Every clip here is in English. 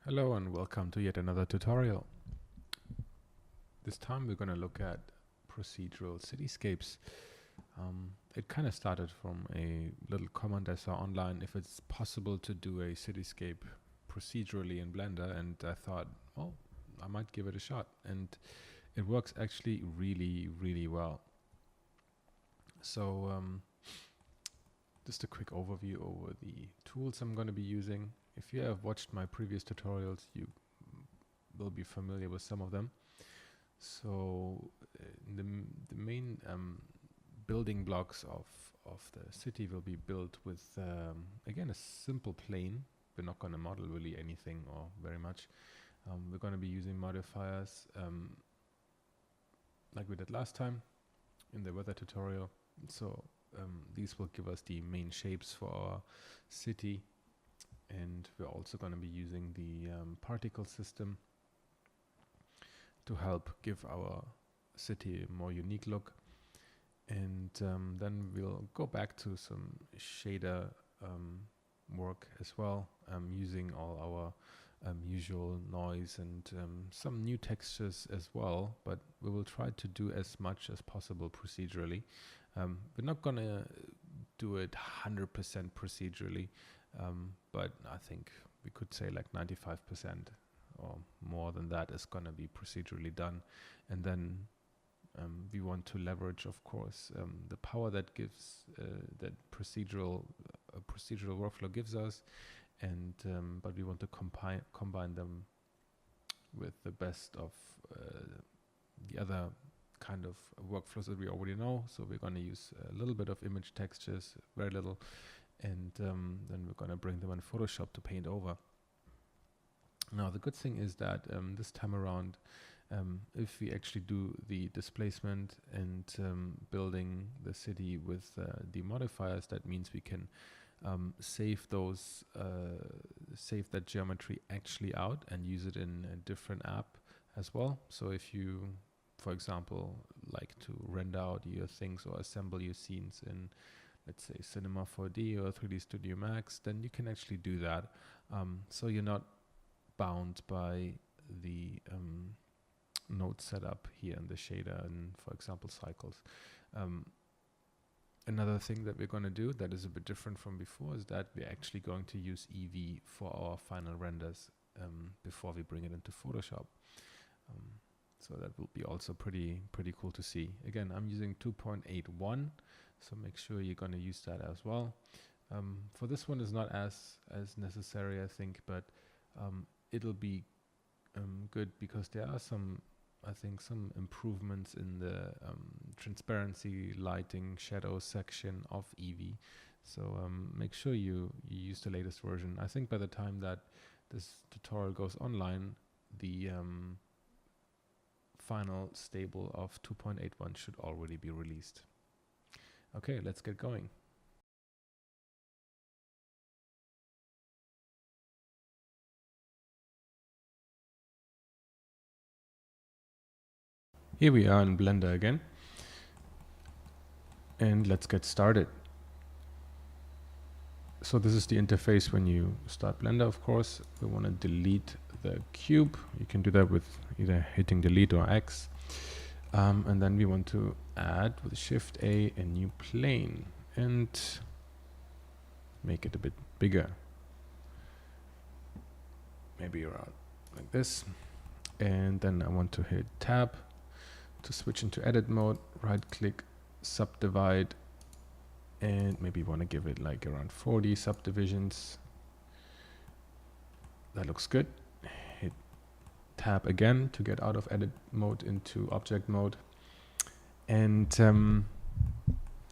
Hello and welcome to yet another tutorial. This time we're going to look at procedural cityscapes. It kind of started from a little comment I saw online if it's possible to do a cityscape procedurally in Blender, and I thought, well, I might give it a shot, and it works actually really well. So just a quick overview over the tools I'm going to be using. If you have watched my previous tutorials, you will be familiar with some of them. So the main building blocks of the city will be built with, again, a simple plane. We're not going to model really anything or very much. We're going to be using modifiers like we did last time in the weather tutorial. So these will give us the main shapes for our city. And we're also going to be using the particle system to help give our city a more unique look. And then we'll go back to some shader work as well, using all our usual noise and some new textures as well, but we will try to do as much as possible procedurally. We're not going to do it 100% procedurally, but I think we could say like 95% or more than that is going to be procedurally done. And then we want to leverage, of course, the power that gives that procedural workflow gives us, and but we want to combine them with the best of the other kind of workflows that we already know. So we're going to use a little bit of image textures, very little, and then we're going to bring them in Photoshop to paint over. Now the good thing is that this time around, if we actually do the displacement and building the city with the modifiers, that means we can save that geometry actually out and use it in a different app as well. So if you, for example, like to render out your things or assemble your scenes in, let's say, Cinema 4D or 3D Studio Max, then you can actually do that. So you're not bound by the node setup here in the shader and, for example, cycles. Another thing that we're going to do that is a bit different from before is that we're actually going to use Eevee for our final renders before we bring it into Photoshop. So that will be also pretty cool to see. Again, I'm using 2.81, so make sure you're going to use that as well. For this one is not as necessary, I think, but it'll be good because there are some, I think, some improvements in the transparency, lighting, shadow section of Eevee. So make sure you use the latest version. I think by the time that this tutorial goes online, the final stable of 2.81 should already be released. Okay, let's get going. Here we are in Blender again, and let's get started. So this is the interface when you start Blender, of course. We want to delete the cube. You can do that with either hitting delete or X. And then we want to add with Shift A new plane and make it a bit bigger. Maybe around like this. And then I want to hit Tab to switch into edit mode, right click, subdivide, and maybe want to give it like around 40 subdivisions. That looks good. Hit Tab again to get out of edit mode into object mode. And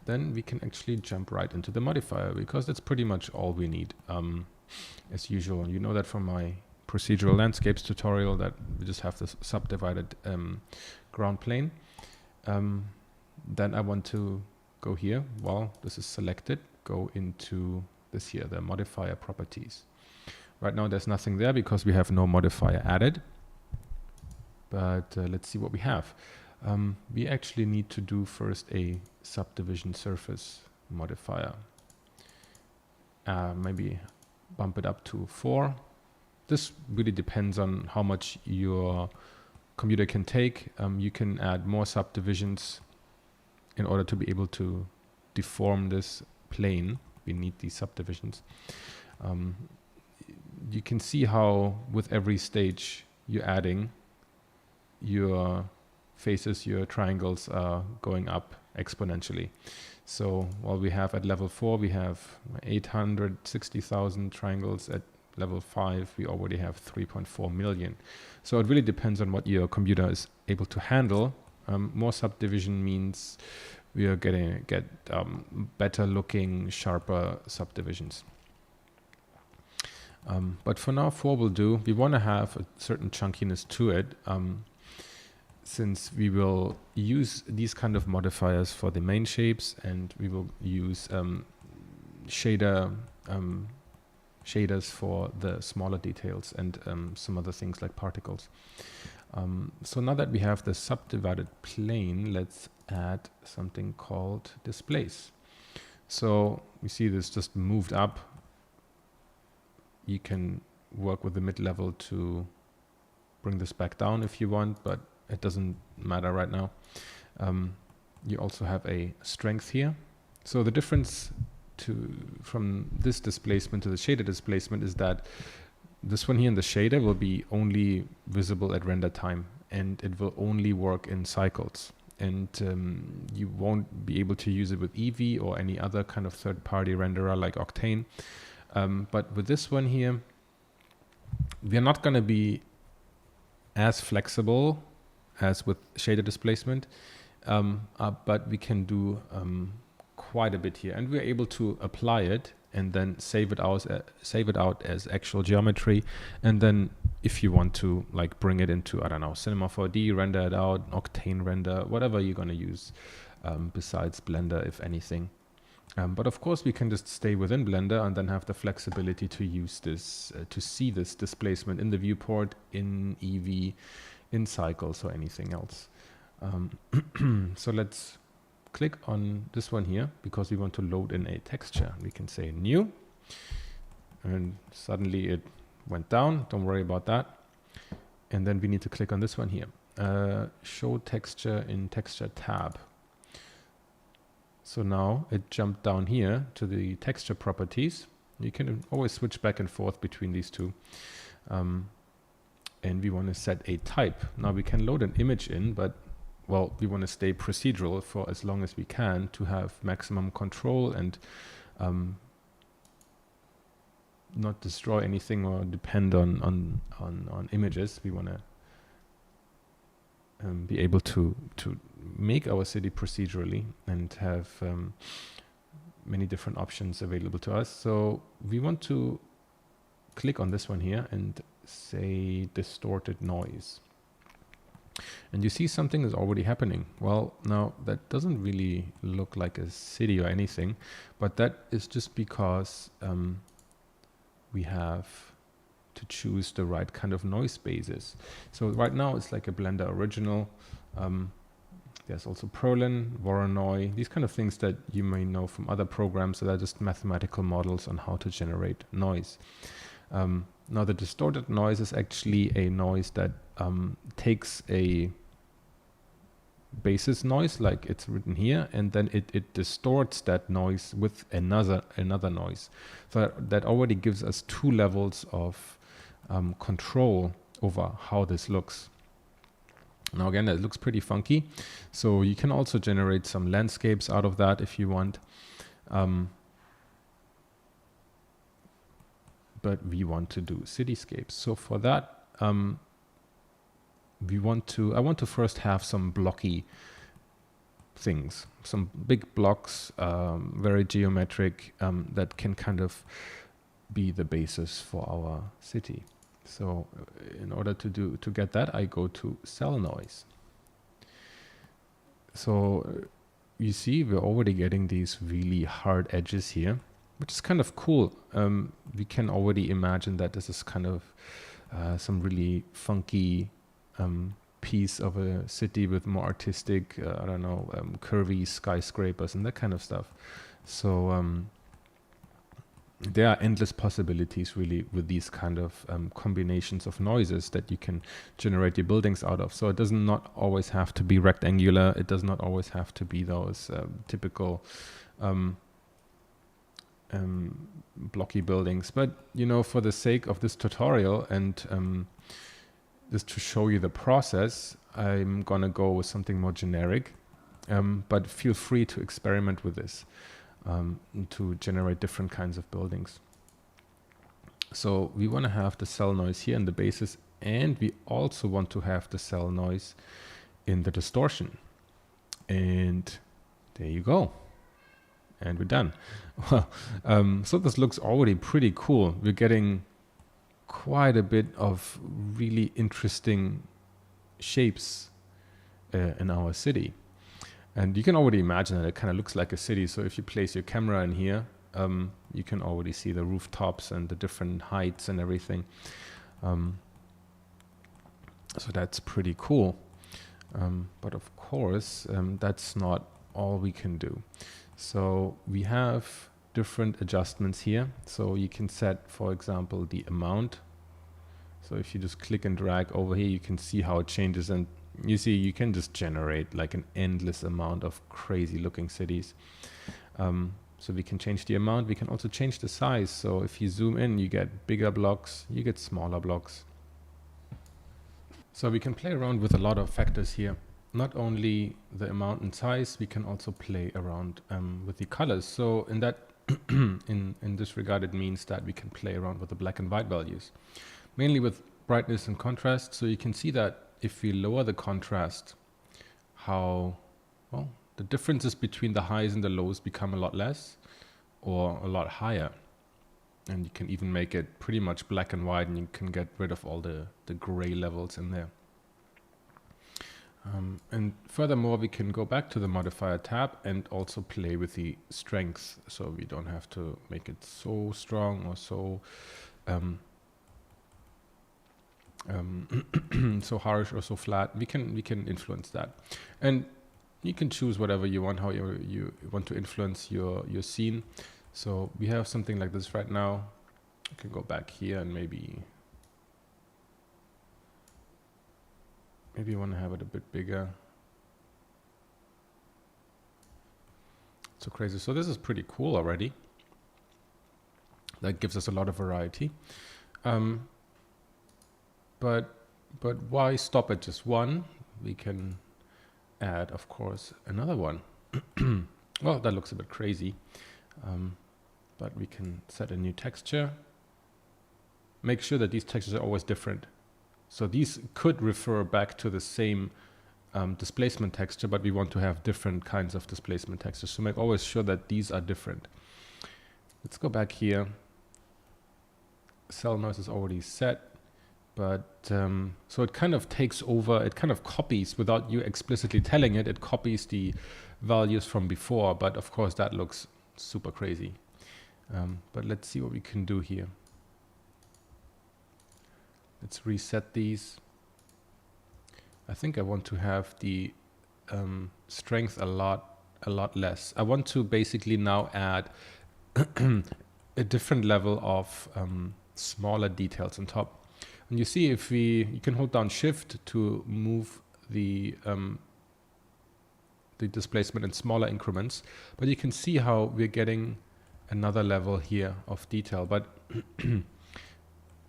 then we can actually jump right into the modifier because that's pretty much all we need. As usual, you know that from my procedural landscapes tutorial that we just have this subdivided ground plane. Then I want to go here. Well, this is selected. Go into this here, the modifier properties. Right now there's nothing there because we have no modifier added. But let's see what we have. We actually need to do first a subdivision surface modifier. Maybe bump it up to 4. this really depends on how much your computer can take. You can add more subdivisions in order to be able to deform this plane. We need these subdivisions. You can see how with every stage you're adding, your faces, your triangles are going up exponentially. So while we have at level 4, we have 860,000 triangles. At level 5, we already have 3.4 million. So it really depends on what your computer is able to handle. More subdivision means we are get better looking, sharper subdivisions. But for now, 4 will do. We want to have a certain chunkiness to it, since we will use these kind of modifiers for the main shapes, and we will use shaders for the smaller details and some other things like particles. So now that we have the subdivided plane, let's add something called displace. So we see this just moved up. You can work with the mid-level to bring this back down if you want, but it doesn't matter right now. You also have a strength here. So the difference from this displacement to the shader displacement is that this one here in the shader will be only visible at render time, and it will only work in cycles. And you won't be able to use it with Eevee or any other kind of third-party renderer like Octane. But with this one here, we are not going to be as flexible as with shader displacement, but we can do quite a bit here, and we're able to apply it and then save it out as actual geometry. And then if you want to like bring it into, I don't know, Cinema 4D, render it out, Octane render, whatever you're going to use besides Blender, if anything. But of course we can just stay within Blender and then have the flexibility to use this, to see this displacement in the viewport, in Eevee, in cycles or anything else. So let's click on this one here because we want to load in a texture. We can say new, and suddenly it went down. Don't worry about that. And then we need to click on this one here. Show texture in texture tab. So now it jumped down here to the texture properties. You can always switch back and forth between these two. And we want to set a type. Now we can load an image in, but well, we want to stay procedural for as long as we can to have maximum control and not destroy anything or depend on images. We want to be able to make our city procedurally and have many different options available to us. So we want to click on this one here and say distorted noise. And you see something is already happening. Well, now that doesn't really look like a city or anything, but that is just because we have to choose the right kind of noise bases. So right now it's like a Blender original. There's also Prolin, Voronoi, these kind of things that you may know from other programs that are just mathematical models on how to generate noise. Now the distorted noise is actually a noise that takes a basis noise like it's written here, and then it distorts that noise with another noise. So that already gives us 2 levels of control over how this looks. Now again, it looks pretty funky, so you can also generate some landscapes out of that if you want. But we want to do cityscapes. So for that, I want to first have some blocky things, some big blocks, very geometric, that can kind of be the basis for our city. So in order to get that, I go to cell noise. So you see we're already getting these really hard edges here, which is kind of cool. We can already imagine that this is kind of some really funky piece of a city with more artistic, I don't know, curvy skyscrapers and that kind of stuff. So there are endless possibilities really with these kind of combinations of noises that you can generate your buildings out of. So it does not always have to be rectangular. It does not always have to be those typical blocky buildings. But, you know, for the sake of this tutorial and just to show you the process, I'm gonna go with something more generic, but feel free to experiment with this to generate different kinds of buildings. So we want to have the cell noise here in the basis, and we also want to have the cell noise in the distortion. And there you go. And we're done. Well, so this looks already pretty cool. We're getting quite a bit of really interesting shapes in our city. And you can already imagine that it kind of looks like a city. So if you place your camera in here, you can already see the rooftops and the different heights and everything. So that's pretty cool. But of course, that's not all we can do. So we have different adjustments here. So you can set, for example, the amount. So if you just click and drag over here, you can see how it changes. And you see, you can just generate like an endless amount of crazy looking cities. So we can change the amount. We can also change the size. So if you zoom in, you get bigger blocks, you get smaller blocks. So we can play around with a lot of factors here. Not only the amount and size, we can also play around with the colors. So in that, in this regard, it means that we can play around with the black and white values, mainly with brightness and contrast. So you can see that if we lower the contrast, how, well, the differences between the highs and the lows become a lot less or a lot higher. And you can even make it pretty much black and white, and you can get rid of all the gray levels in there. And furthermore, we can go back to the modifier tab and also play with the strength. So we don't have to make it so strong or so so harsh or so flat. We can influence that, and you can choose whatever you want, how you want to influence your scene. So we have something like this right now. I can go back here and maybe you want to have it a bit bigger. So crazy. So this is pretty cool already. That gives us a lot of variety. But why stop at just one? We can add, of course, another one. Well, that looks a bit crazy. But we can set a new texture. Make sure that these textures are always different. So these could refer back to the same displacement texture, but we want to have different kinds of displacement textures. So make always sure that these are different. Let's go back here. Cell noise is already set, but so it kind of takes over, it kind of copies without you explicitly telling it, it copies the values from before, but of course that looks super crazy. But let's see what we can do here. Let's reset these. I think I want to have the strength a lot less. I want to basically now add a different level of smaller details on top. And you see, if you can hold down Shift to move the displacement in smaller increments, but you can see how we're getting another level here of detail. But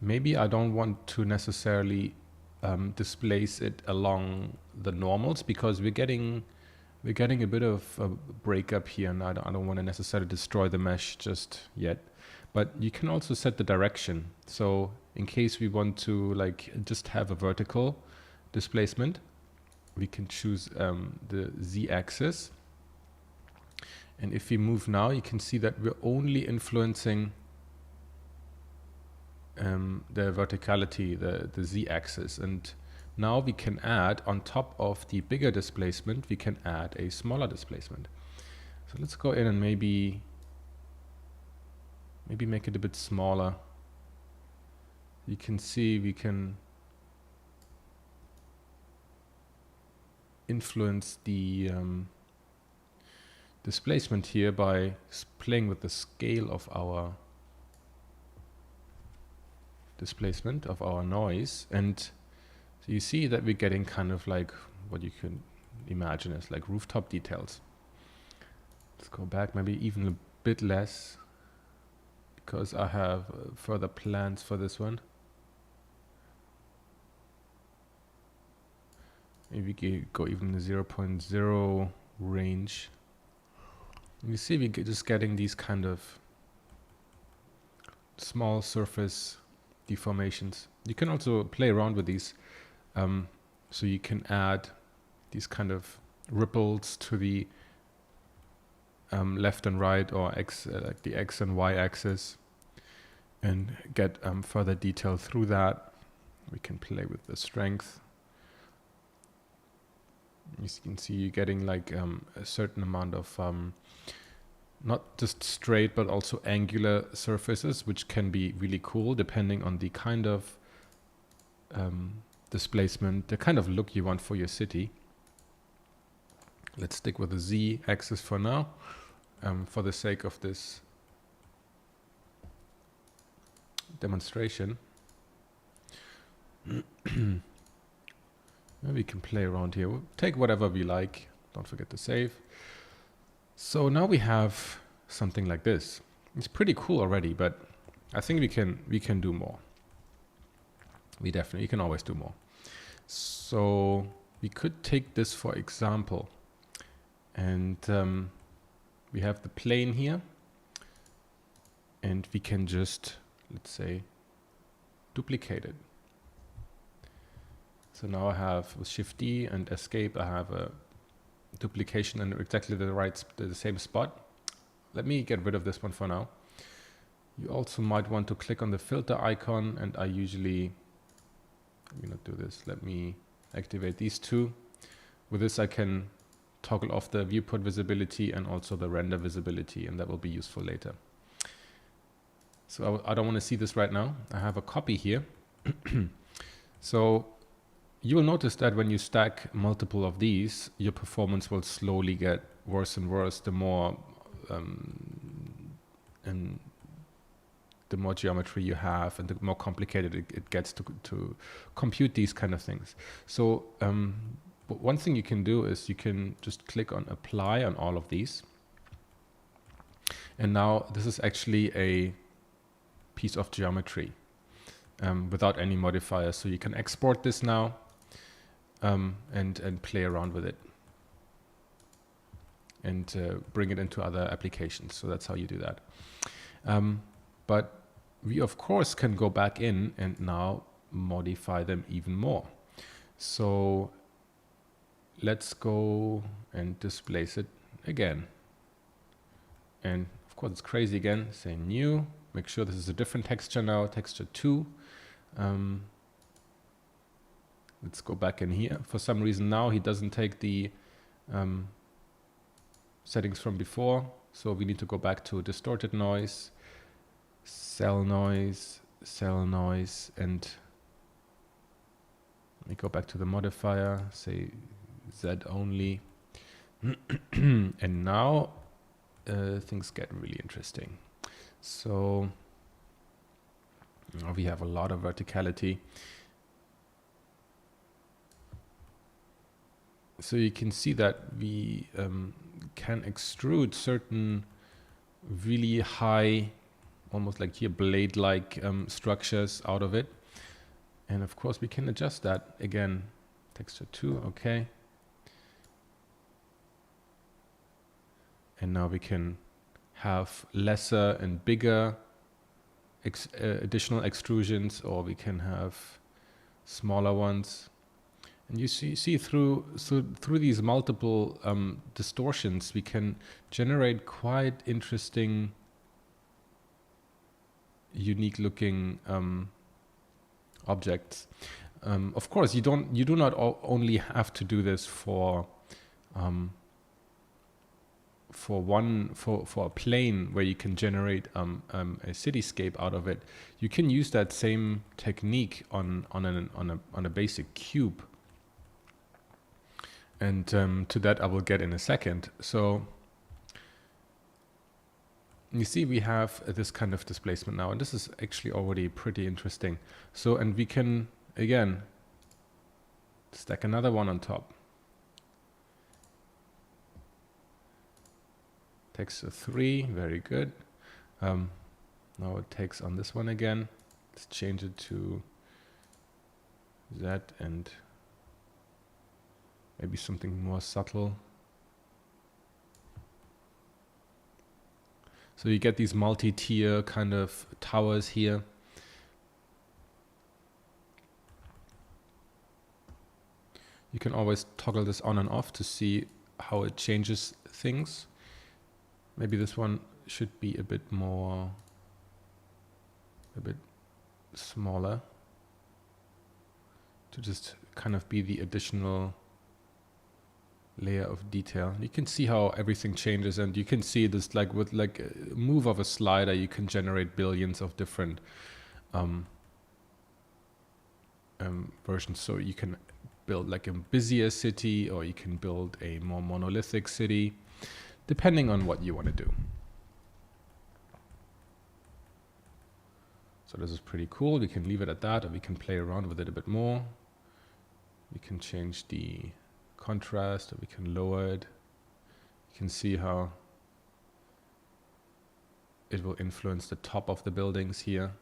maybe I don't want to necessarily displace it along the normals, because we're getting a bit of a breakup here, and I don't want to necessarily destroy the mesh just yet. But you can also set the direction. So in case we want to like just have a vertical displacement, we can choose the Z-axis. And if we move now, you can see that we're only influencing the verticality, the Z-axis. And now we can add, on top of the bigger displacement, we can add a smaller displacement. So let's go in and maybe make it a bit smaller. You can see we can influence the displacement here by playing with the scale of our displacement of our noise, and so you see that we're getting kind of like what you can imagine as like rooftop details. Let's go back, maybe even a bit less, because I have further plans for this one. Maybe we go even the 0.0 range. You see we're just getting these kind of small surface deformations. You can also play around with these, so you can add these kind of ripples to the left and right, or like the X and Y axis, and get further detail through that. We can play with the strength. You can see you're getting like a certain amount of not just straight but also angular surfaces, which can be really cool depending on the kind of displacement, the kind of look you want for your city. Let's stick with the Z axis for now, for the sake of this demonstration. We can play around here. We'll take whatever we like. Don't forget to save. So now we have something like this. It's pretty cool already, but I think we can do more. We can always do more. So we could take this for example, and we have the plane here, and we can just, let's say, duplicate it. So now I have with Shift D and Escape, I have a duplication in exactly the same spot. Let me get rid of this one for now. You also might want to click on the filter icon, and I usually, let me not do this. Let me activate these two. With this, I can toggle off the viewport visibility and also the render visibility, and that will be useful later. So I don't want to see this right now. I have a copy here. So you will notice that when you stack multiple of these, your performance will slowly get worse and worse the more geometry you have, and the more complicated it gets to compute these kind of things. So but one thing you can do is you can just click on apply on all of these, and now this is actually a piece of geometry without any modifiers. So you can export this now and play around with it, and bring it into other applications. So that's how you do that. But we of course can go back in and now modify them even more. So let's go and displace it again. And of course it's crazy again. Say new, make sure this is a different texture now, texture 2. Let's go back in here. For some reason now he doesn't take the settings from before, so we need to go back to distorted noise, cell noise, and let me go back to the modifier, say Z only. And now things get really interesting. So now we have a lot of verticality. So you can see that we can extrude certain really high, almost like here blade-like structures out of it. And of course we can adjust that again. Texture 2, okay. And now we can have lesser and bigger additional extrusions, or we can have smaller ones. And you see through these multiple distortions, we can generate quite interesting, unique looking objects. Of course, you do not only have to do this for a plane where you can generate a cityscape out of it. You can use that same technique on a basic cube. And to that I will get in a second. So you see we have this kind of displacement now, and this is actually already pretty interesting. So, and we can, again, stack another one on top. Takes a 3, very good. Now it takes on this one again. Let's change it to that and maybe something more subtle. So you get these multi-tier kind of towers here. You can always toggle this on and off to see how it changes things. Maybe this one should be a bit smaller to just kind of be the additional layer of detail. You can see how everything changes, and you can see this like with like a move of a slider, you can generate billions of different versions. So you can build like a busier city, or you can build a more monolithic city, depending on what you want to do. So this is pretty cool. We can leave it at that, or we can play around with it a bit more. We can change the contrast, or we can lower it. You can see how it will influence the top of the buildings here.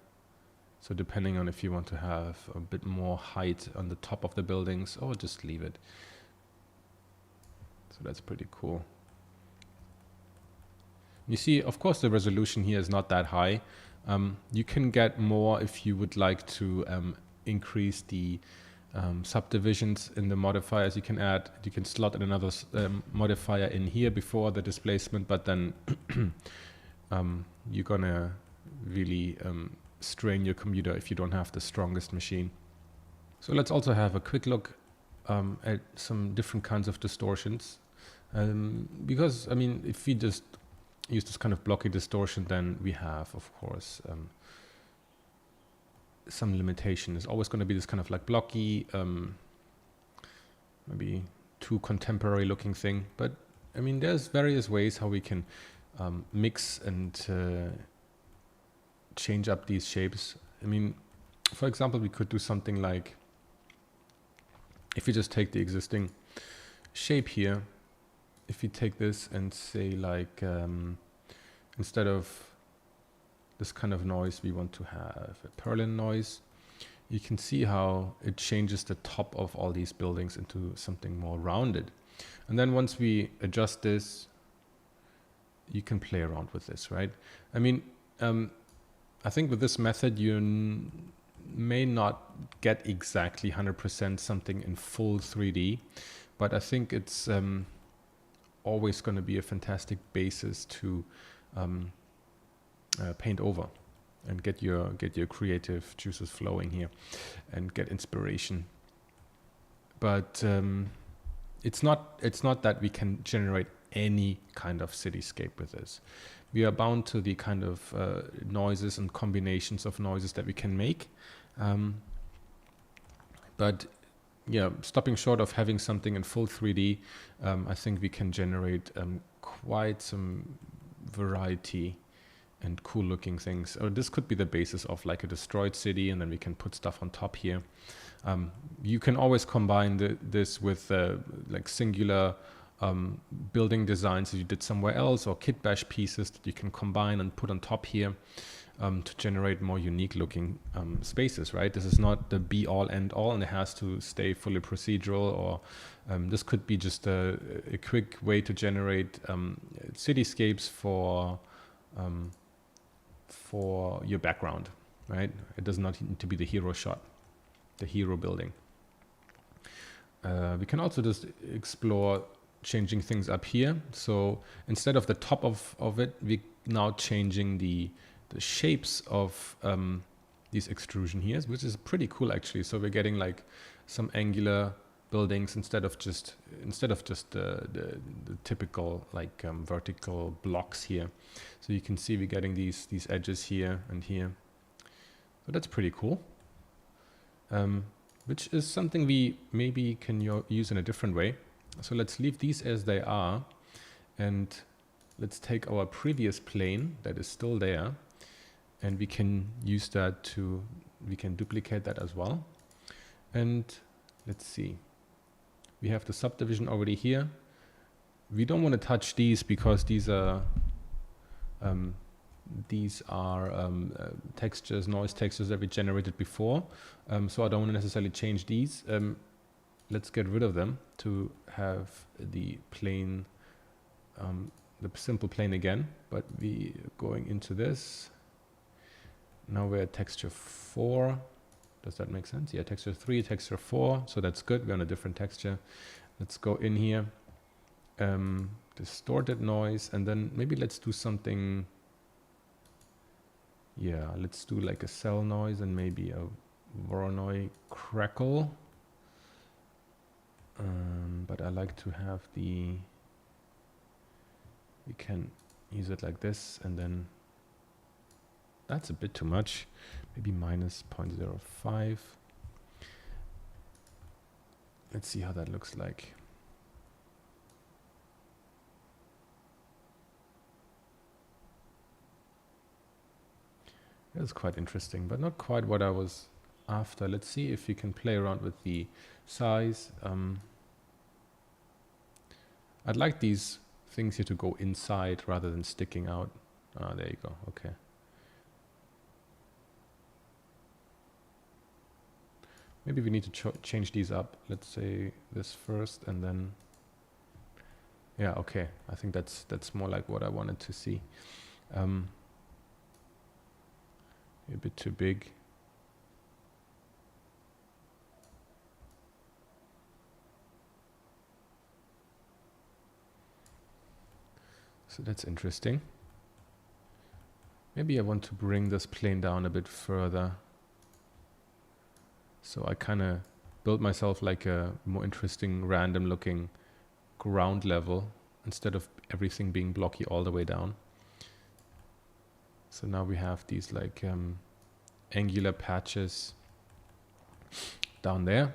So depending on if you want to have a bit more height on the top of the buildings, or just leave it. So that's pretty cool. You see, of course, the resolution here is not that high. You can get more if you would like to increase the subdivisions in the modifiers. You can slot in another modifier in here before the displacement, but then you're gonna really strain your computer if you don't have the strongest machine. So let's also have a quick look at some different kinds of distortions. Because, I mean, if we just use this kind of blocky distortion, then we have, of course, some limitation. There's always going to be this kind of like blocky, maybe too contemporary looking thing. But I mean, there's various ways how we can mix and change up these shapes. I mean, for example, we could do something like, if we just take the existing shape here, if we take this and say like, instead of this kind of noise, we want to have a Perlin noise. You can see how it changes the top of all these buildings into something more rounded. And then once we adjust this, you can play around with this, right? I mean, I think with this method, you may not get exactly 100% something in full 3D, but I think it's always going to be a fantastic basis to paint over and get your creative juices flowing here and get inspiration. But it's not that we can generate any kind of cityscape with this. We are bound to the kind of noises and combinations of noises that we can make. But yeah, stopping short of having something in full 3D, I think we can generate quite some variety and cool looking things. Or this could be the basis of like a destroyed city, and then we can put stuff on top here. You can always combine this with like singular building designs that you did somewhere else, or kit bash pieces that you can combine and put on top here to generate more unique looking spaces, right? This is not the be all end all, and it has to stay fully procedural, or this could be just a quick way to generate cityscapes for your background, right? It does not need to be the hero shot, the hero building. We can also just explore changing things up here. So instead of the top of it, we're now changing the shapes of these extrusion here, which is pretty cool actually. So we're getting like some angular buildings instead of just the typical like vertical blocks here. So you can see we're getting these edges here and here. So that's pretty cool. Which is something we maybe can use in a different way. So let's leave these as they are, and let's take our previous plane that is still there, and we can use that to, we can duplicate that as well. And let's see, we have the subdivision already here. We don't want to touch these because these are textures, noise textures that we generated before. So I don't want to necessarily change these. Let's get rid of them to have the plane, the simple plane again. But we going into this. Now we're at texture 4. Does that make sense? Yeah, texture 3, texture 4. So that's good. We're on a different texture. Let's go in here. Distorted noise, and then maybe let's do something. Yeah, let's do like a cell noise and maybe a Voronoi crackle. But I like to have the, we can use it like this, and then that's a bit too much. Maybe minus 0.05. Let's see how that looks like. That's quite interesting, but not quite what I was after. Let's see if we can play around with the size. I'd like these things here to go inside rather than sticking out. Ah, there you go. Okay. Maybe we need to change these up. Let's say this first, and then. Yeah. Okay. I think that's more like what I wanted to see. A bit too big. So that's interesting. Maybe I want to bring this plane down a bit further. So I kind of build myself like a more interesting, random looking ground level instead of everything being blocky all the way down. So now we have these like angular patches down there.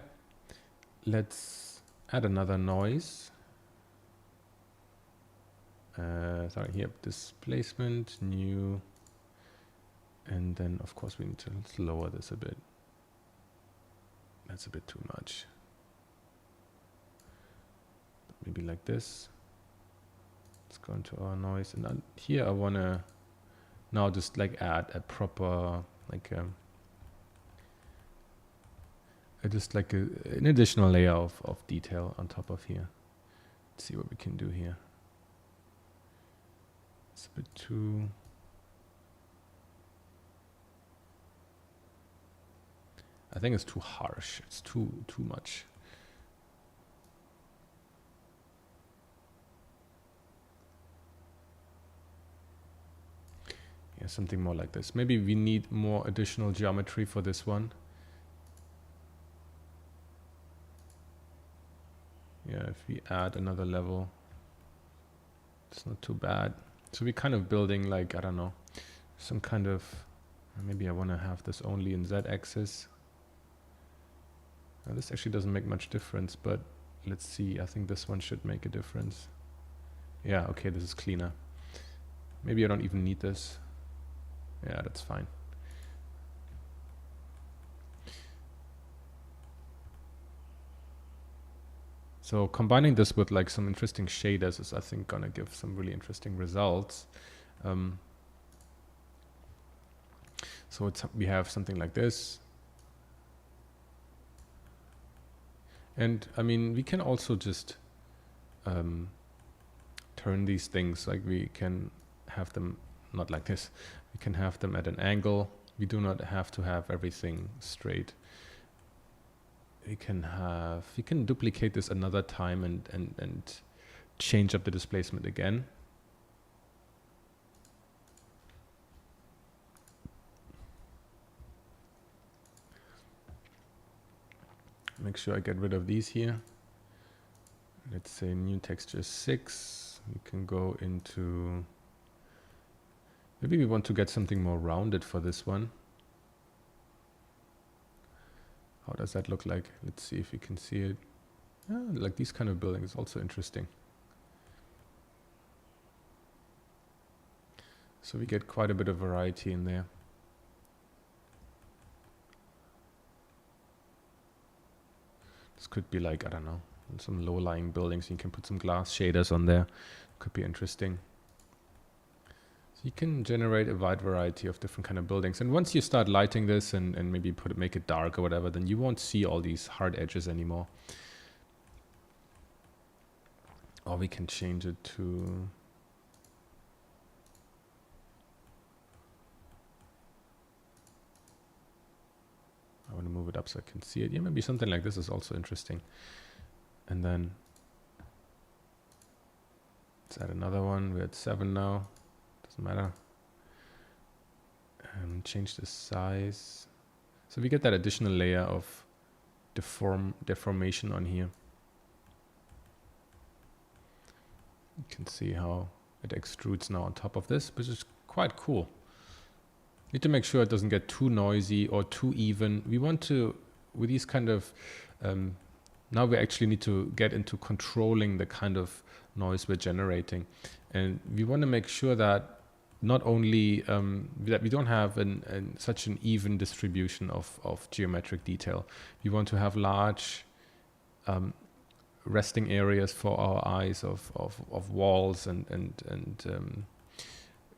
Let's add another noise. Sorry, here, displacement, new. And then of course we need to lower this a bit. That's a bit too much. Maybe like this. Let's go into our noise. And here I want to now just like add a proper, like just like an additional layer of detail on top of here. Let's see what we can do here. It's a bit too... I think it's too harsh. It's too much. Yeah, something more like this. Maybe we need more additional geometry for this one. Yeah, if we add another level, it's not too bad. So we're kind of building like, I don't know, some kind of, maybe I want to have this only in Z-axis. Now this actually doesn't make much difference, but let's see. I think this one should make a difference. Yeah, okay, this is cleaner. Maybe I don't even need this. Yeah, that's fine. So combining this with like some interesting shaders is, I think, gonna give some really interesting results. So we have something like this. And I mean, we can also just turn these things, like we can have them not like this. We can have them at an angle. We do not have to have everything straight. We can duplicate this another time and change up the displacement again. Make sure I get rid of these here. Let's say new texture 6. We can go into, maybe we want to get something more rounded for this one. How does that look like? Let's see if we can see it. Yeah, like these kind of buildings, also interesting. So we get quite a bit of variety in there. This could be like, I don't know, some low-lying buildings. You can put some glass shaders on there. Could be interesting. So you can generate a wide variety of different kind of buildings. And once you start lighting this and maybe make it dark or whatever, then you won't see all these hard edges anymore. Or we can change it to... I want to move it up so I can see it. Yeah, maybe something like this is also interesting. And then let's add another one. We're at 7 now. Doesn't matter. Change the size. So we get that additional layer of deformation on here. You can see how it extrudes now on top of this, which is quite cool. Need to make sure it doesn't get too noisy or too even. We want to, with these kind of, now we actually need to get into controlling the kind of noise we're generating. And we want to make sure that not only that we don't have such an even distribution of geometric detail. We want to have large resting areas for our eyes of walls and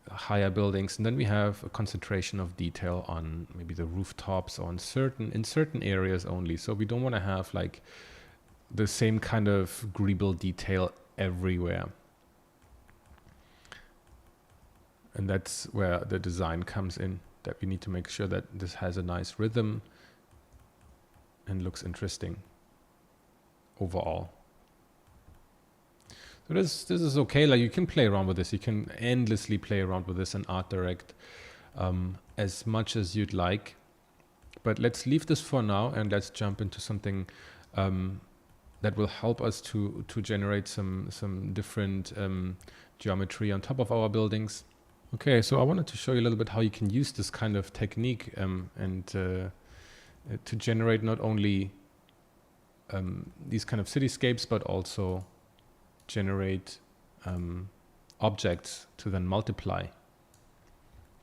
higher buildings, and then we have a concentration of detail on maybe the rooftops or in certain areas only. So we don't want to have like the same kind of greeble detail everywhere. And that's where the design comes in, that we need to make sure that this has a nice rhythm and looks interesting overall. So this is okay. Like, you can play around with this. You can endlessly play around with this in Art Direct as much as you'd like. But let's leave this for now and let's jump into something that will help us to generate some different geometry on top of our buildings. Okay, so I wanted to show you a little bit how you can use this kind of technique and to generate not only these kind of cityscapes, but also generate objects to then multiply. Make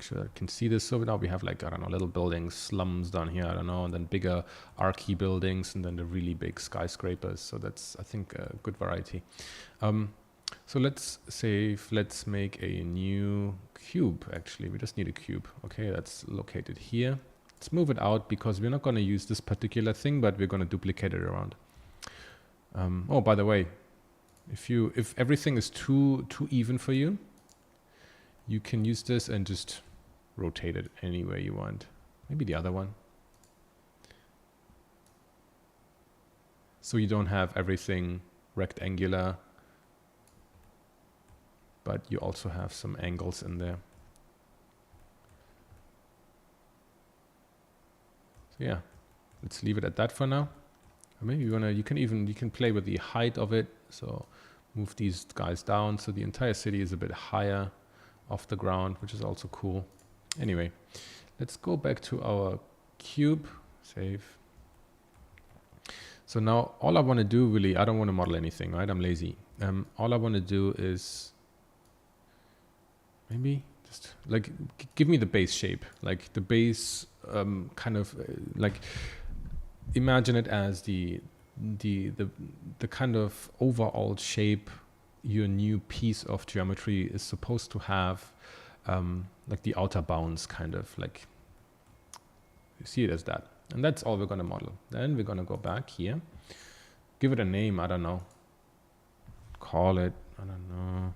sure I can see this. So now we have, like, I don't know, little buildings, slums down here, I don't know, and then bigger archy buildings, and then the really big skyscrapers. So that's, I think, a good variety. So let's make a new cube. Actually, we just need a cube. Okay, that's located here. Let's move it out because we're not going to use this particular thing, but we're going to duplicate it around. Oh, by the way, if everything is too even for you, you can use this and just rotate it any way you want. Maybe the other one. So you don't have everything rectangular, but you also have some angles in there. So yeah, let's leave it at that for now. Or maybe you can play with the height of it. So move these guys down so the entire city is a bit higher off the ground, which is also cool. Anyway, let's go back to our cube. Save. So now all I want to do, really, I don't want to model anything, right? I'm lazy. All I want to do is maybe just like give me the base shape, like the base kind of like imagine it as the kind of overall shape your new piece of geometry is supposed to have, like the outer bounds, kind of like, you see it as that. And that's all we're going to model. Then we're going to go back here, give it a name, I don't know, call it, I don't know,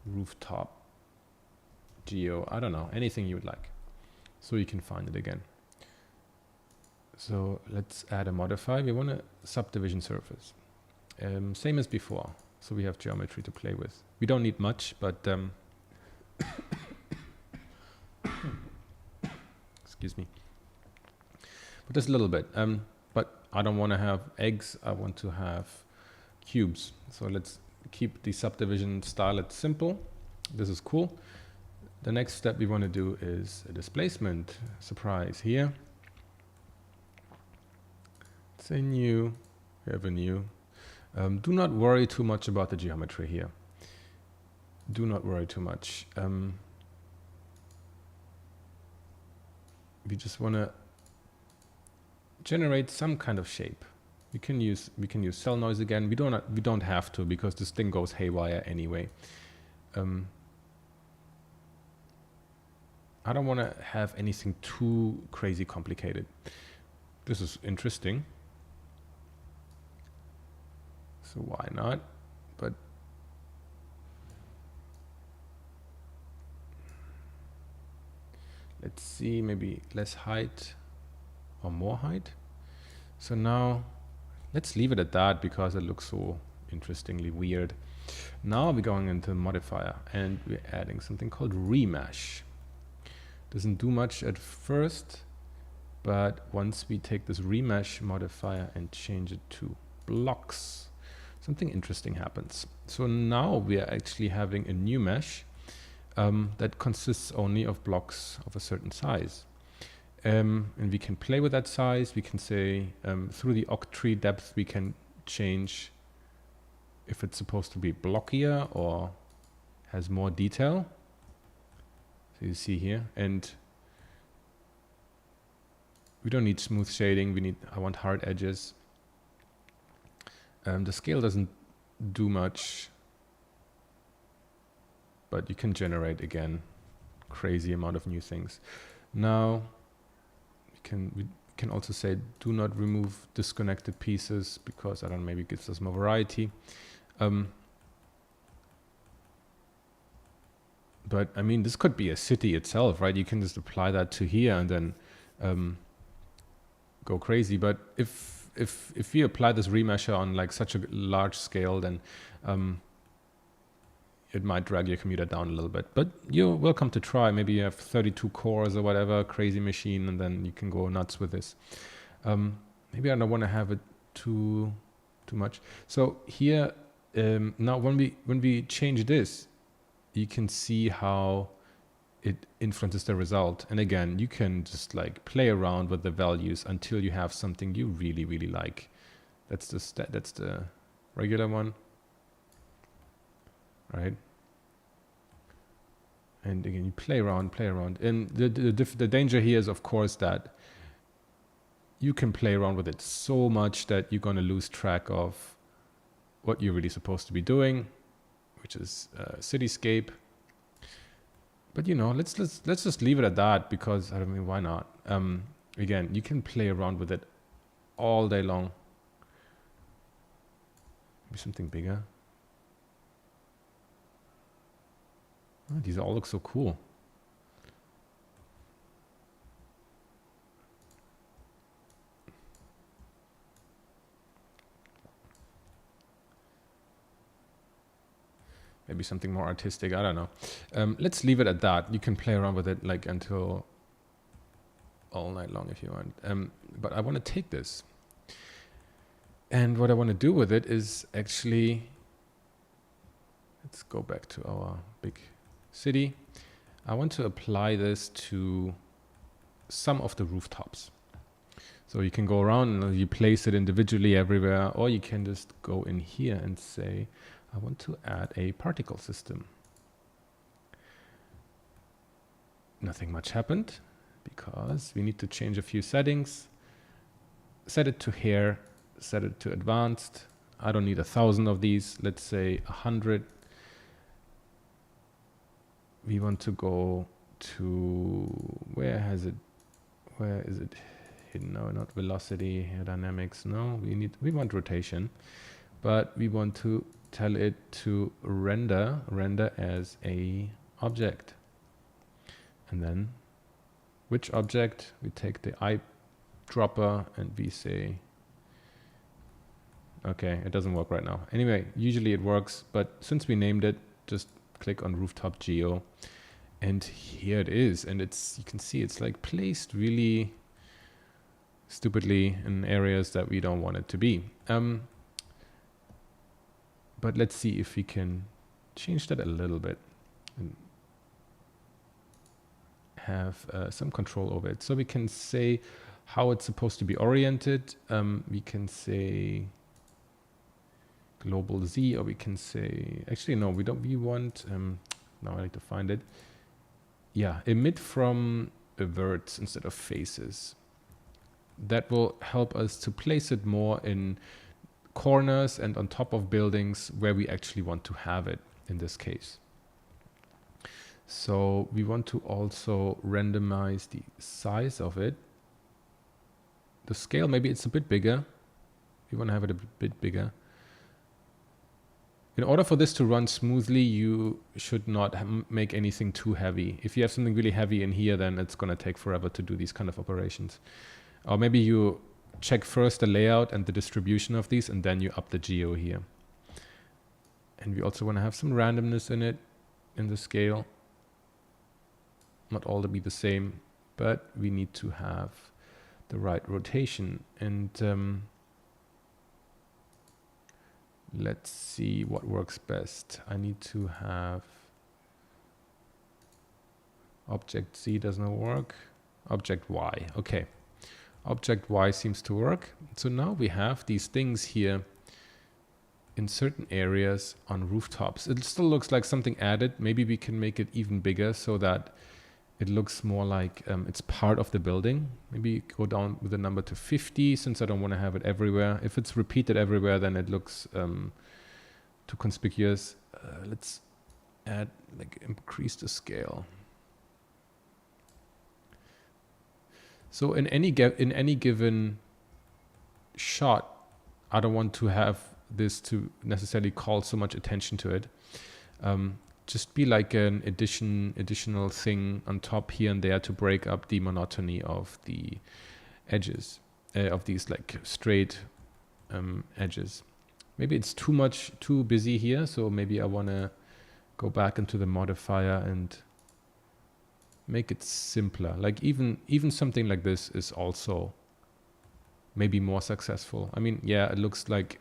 rooftop geo, I don't know, anything you would like, so you can find it again. So let's add a modifier. We want a subdivision surface, same as before. So we have geometry to play with. We don't need much, but excuse me, but just a little bit. But I don't want to have eggs, I want to have cubes. So let's keep the subdivision style it simple. This is cool. The next step we want to do is a displacement. Surprise here. Say new, we have a new. Do not worry too much about the geometry here. Do not worry too much. we just want to generate some kind of shape. We can use cell noise again. We don't have to, because this thing goes haywire anyway. I don't want to have anything too crazy complicated. This is interesting, so why not? But let's see, maybe less height or more height. So now let's leave it at that, because it looks so interestingly weird. Now we're going into modifier, and we're adding something called remesh. Doesn't do much at first, but once we take this remesh modifier and change it to blocks, something interesting happens. So now we are actually having a new mesh that consists only of blocks of a certain size. And we can play with that size. We can say through the octree depth, we can change if it's supposed to be blockier or has more detail. So you see here, and we don't need smooth shading. I want hard edges. The scale doesn't do much, but you can generate again crazy amount of new things. Now we can also say do not remove disconnected pieces, because I don't know, maybe it gives us more variety. But I mean, this could be a city itself, right? You can just apply that to here and then go crazy. But if we apply this remesher on like such a large scale, then it might drag your computer down a little bit. But you're welcome to try. Maybe you have 32 cores or whatever, crazy machine, and then you can go nuts with this. Maybe I don't want to have it too much. So here now, when we change this, you can see how it influences the result. And again, you can just like play around with the values until you have something you really, really like. That's the regular one, right? And again, you play around. And the danger here is, of course, that you can play around with it so much that you're going to lose track of what you're really supposed to be doing, which is Cityscape. But you know, let's just leave it at that, because I mean, why not? Again, you can play around with it all day long. Maybe something bigger. Oh, these all look so cool. Maybe something more artistic, I don't know. Let's leave it at that. You can play around with it like until all night long if you want. But I want to take this. And what I want to do with it is actually, let's go back to our big city. I want to apply this to some of the rooftops. So you can go around and you place it individually everywhere, or you can just go in here and say, I want to add a particle system. Nothing much happened, because we need to change a few settings. Set it to hair, set it to advanced. I don't need 1,000 of these, let's say 100. We want to go to, where is it hidden? No, not velocity, dynamics, no, we want rotation, but we want to tell it to render as a object. And then which object? We take the eyedropper and we say, okay, it doesn't work right now. Anyway, usually it works, but since we named it, just click on rooftop geo, and here it is. And it's, you can see it's like placed really stupidly in areas that we don't want it to be. But let's see if we can change that a little bit and have some control over it. So we can say how it's supposed to be oriented. We can say global Z, or we can say, actually no, we don't, we want, now I need to find it. Yeah, emit from verts instead of faces. That will help us to place it more in corners and on top of buildings where we actually want to have it in this case. So we want to also randomize the size of it. The scale, maybe it's a bit bigger. We want to have it a bit bigger. In order for this to run smoothly, you should not make anything too heavy. If you have something really heavy in here, then it's going to take forever to do these kind of operations. Or maybe you check first the layout and the distribution of these, and then you up the geo here. And we also want to have some randomness in it, in the scale. Not all to be the same, but we need to have the right rotation. And let's see what works best. I need to have object Z doesn't work. Object Y, okay. Object Y seems to work. So now we have these things here in certain areas on rooftops. It still looks like something added. Maybe we can make it even bigger so that it looks more like it's part of the building. Maybe go down with the number to 50 since I don't want to have it everywhere. If it's repeated everywhere, then it looks too conspicuous. Let's add, like, increase the scale. So in any given shot, I don't want to have this to necessarily call so much attention to it. Just be like an additional thing on top here and there to break up the monotony of the edges, of these like straight edges. Maybe it's too busy here, so maybe I want to go back into the modifier and make it simpler. Like even something like this is also maybe more successful. I mean, yeah, it looks like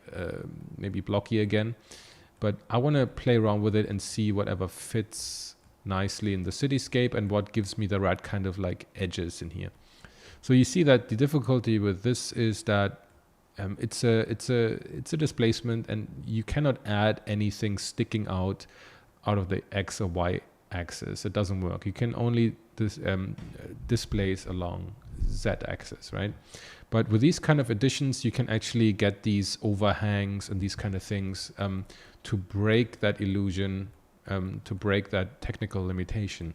maybe blocky again, but I want to play around with it and see whatever fits nicely in the cityscape and what gives me the right kind of like edges in here. So you see that the difficulty with this is that it's a displacement, and you cannot add anything sticking out of the X or Y axis. It doesn't work. You can only displace along Z axis, right? But with these kind of additions, you can actually get these overhangs and these kind of things to break that illusion, to break that technical limitation.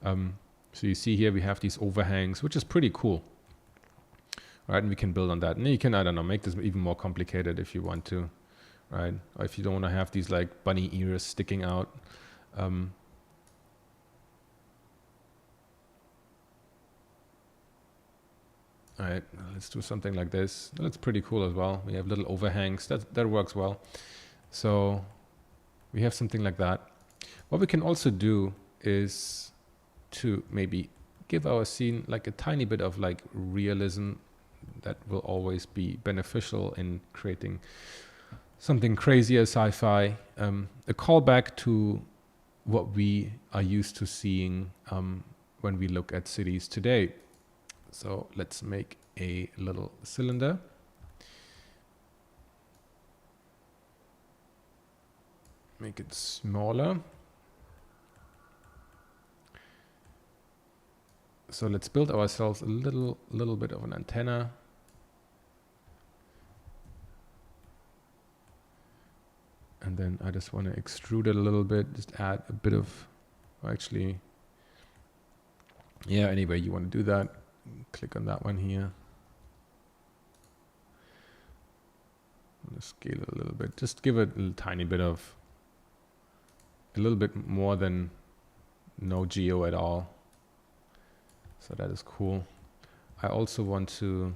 So you see here we have these overhangs, which is pretty cool. Right, and we can build on that. And you can, I don't know, make this even more complicated if you want to, right? Or if you don't want to have these like bunny ears sticking out. All right, let's do something like this. That looks pretty cool as well. We have little overhangs. That works well. So we have something like that. What we can also do is to maybe give our scene like a tiny bit of like realism. That will always be beneficial in creating something crazier sci-fi. A callback to what we are used to seeing when we look at cities today. So let's make a little cylinder. Make it smaller. So let's build ourselves a little bit of an antenna. And then I just want to extrude it a little bit, just add a bit of, actually, yeah, anyway, you want to do that, click on that one here. I'm going to scale it a little bit, just give it a tiny bit of, a little bit more than no geo at all. So that is cool. I also want to,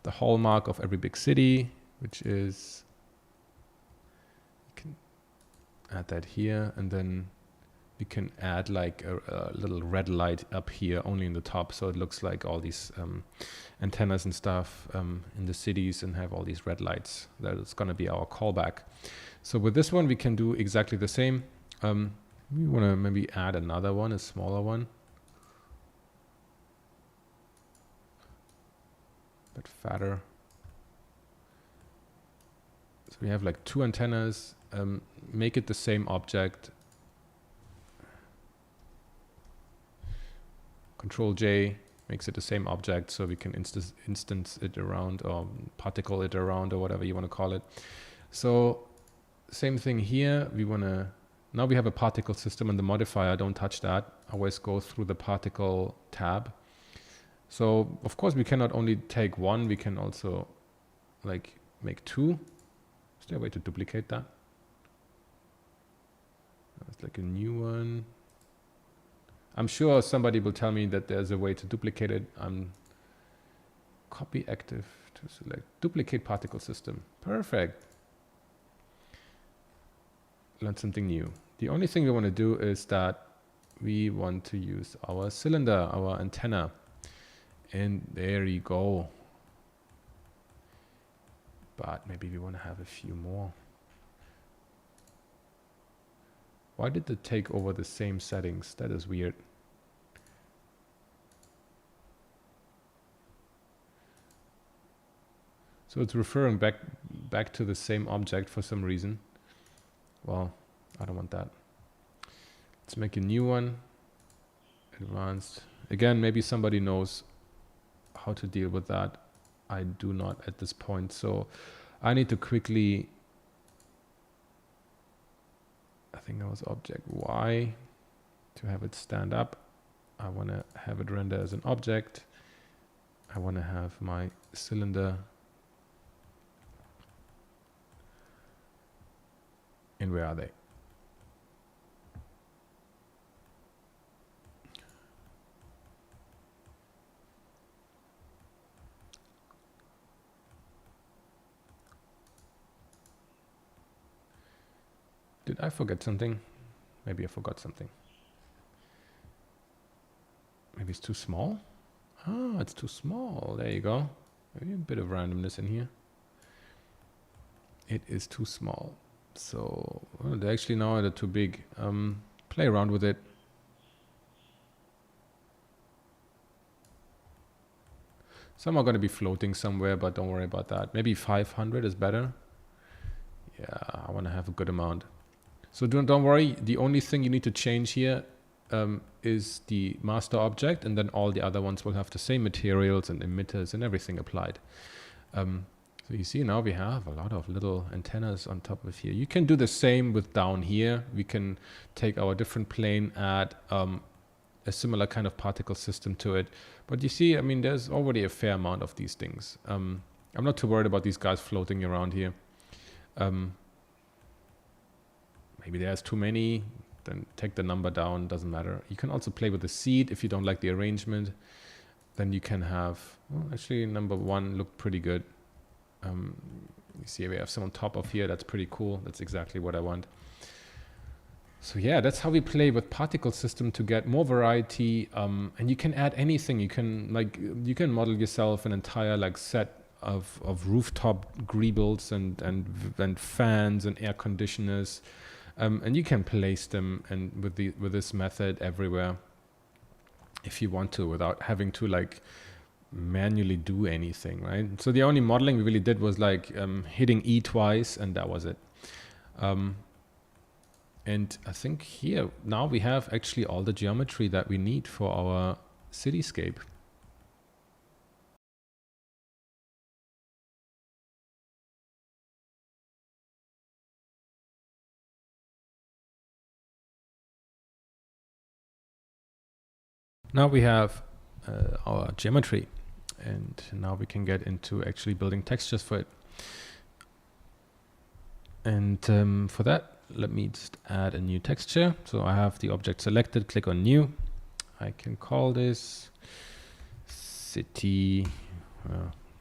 the hallmark of every big city, which is, you can add that here, and then we can add like a little red light up here only in the top, so it looks like all these antennas and stuff in the cities, and have all these red lights. That is going to be our callback. So with this one we can do exactly the same. We want to maybe add another one, a smaller one, but fatter. So we have like 2 antennas, make it the same object. Control J makes it the same object, so we can instance it around or particle it around or whatever you want to call it. So same thing here. Now we have a particle system and the modifier, don't touch that. Always go through the particle tab. So of course we cannot only take one, we can also like make two. Is there a way to duplicate that? It's like a new one. I'm sure somebody will tell me that there's a way to duplicate it. Copy active to select duplicate particle system. Perfect. Learn something new. The only thing we want to do is that we want to use our cylinder, our antenna. And there you go. But maybe we want to have a few more. Why did it take over the same settings? That is weird. So it's referring back to the same object for some reason. Well, I don't want that. Let's make a new one. Advanced. Again, maybe somebody knows how to deal with that. I do not at this point. So I need to quickly, I think that was object Y to have it stand up. I want to have it render as an object. I want to have my cylinder. And where are they? Did I forget something? Maybe I forgot something. Maybe it's too small? Ah, it's too small. There you go. Maybe a bit of randomness in here. It is too small. So they actually now they're too big. Play around with it. Some are going to be floating somewhere, but don't worry about that. Maybe 500 is better. Yeah, I want to have a good amount. So don't worry. The only thing you need to change here is the master object, and then all the other ones will have the same materials and emitters and everything applied. So you see now we have a lot of little antennas on top of here. You can do the same with down here. We can take our different plane, add a similar kind of particle system to it. But you see, I mean, there's already a fair amount of these things. I'm not too worried about these guys floating around here. Maybe there's too many, then take the number down, doesn't matter. You can also play with the seed if you don't like the arrangement. Then you can have, well, actually number 1 looked pretty good. You see we have some on top of here, that's pretty cool. That's exactly what I want. So yeah, that's how we play with particle system to get more variety. And you can add anything. You can model yourself an entire like set of rooftop greebles and fans and air conditioners. And you can place them and with this method everywhere if you want to, without having to like manually do anything, right? So the only modeling we really did was like hitting E twice, and that was it. And I think here now we have actually all the geometry that we need for our cityscape. Now we have our geometry, and now we can get into actually building textures for it. And for that, let me just add a new texture. So I have the object selected, click on new. I can call this city,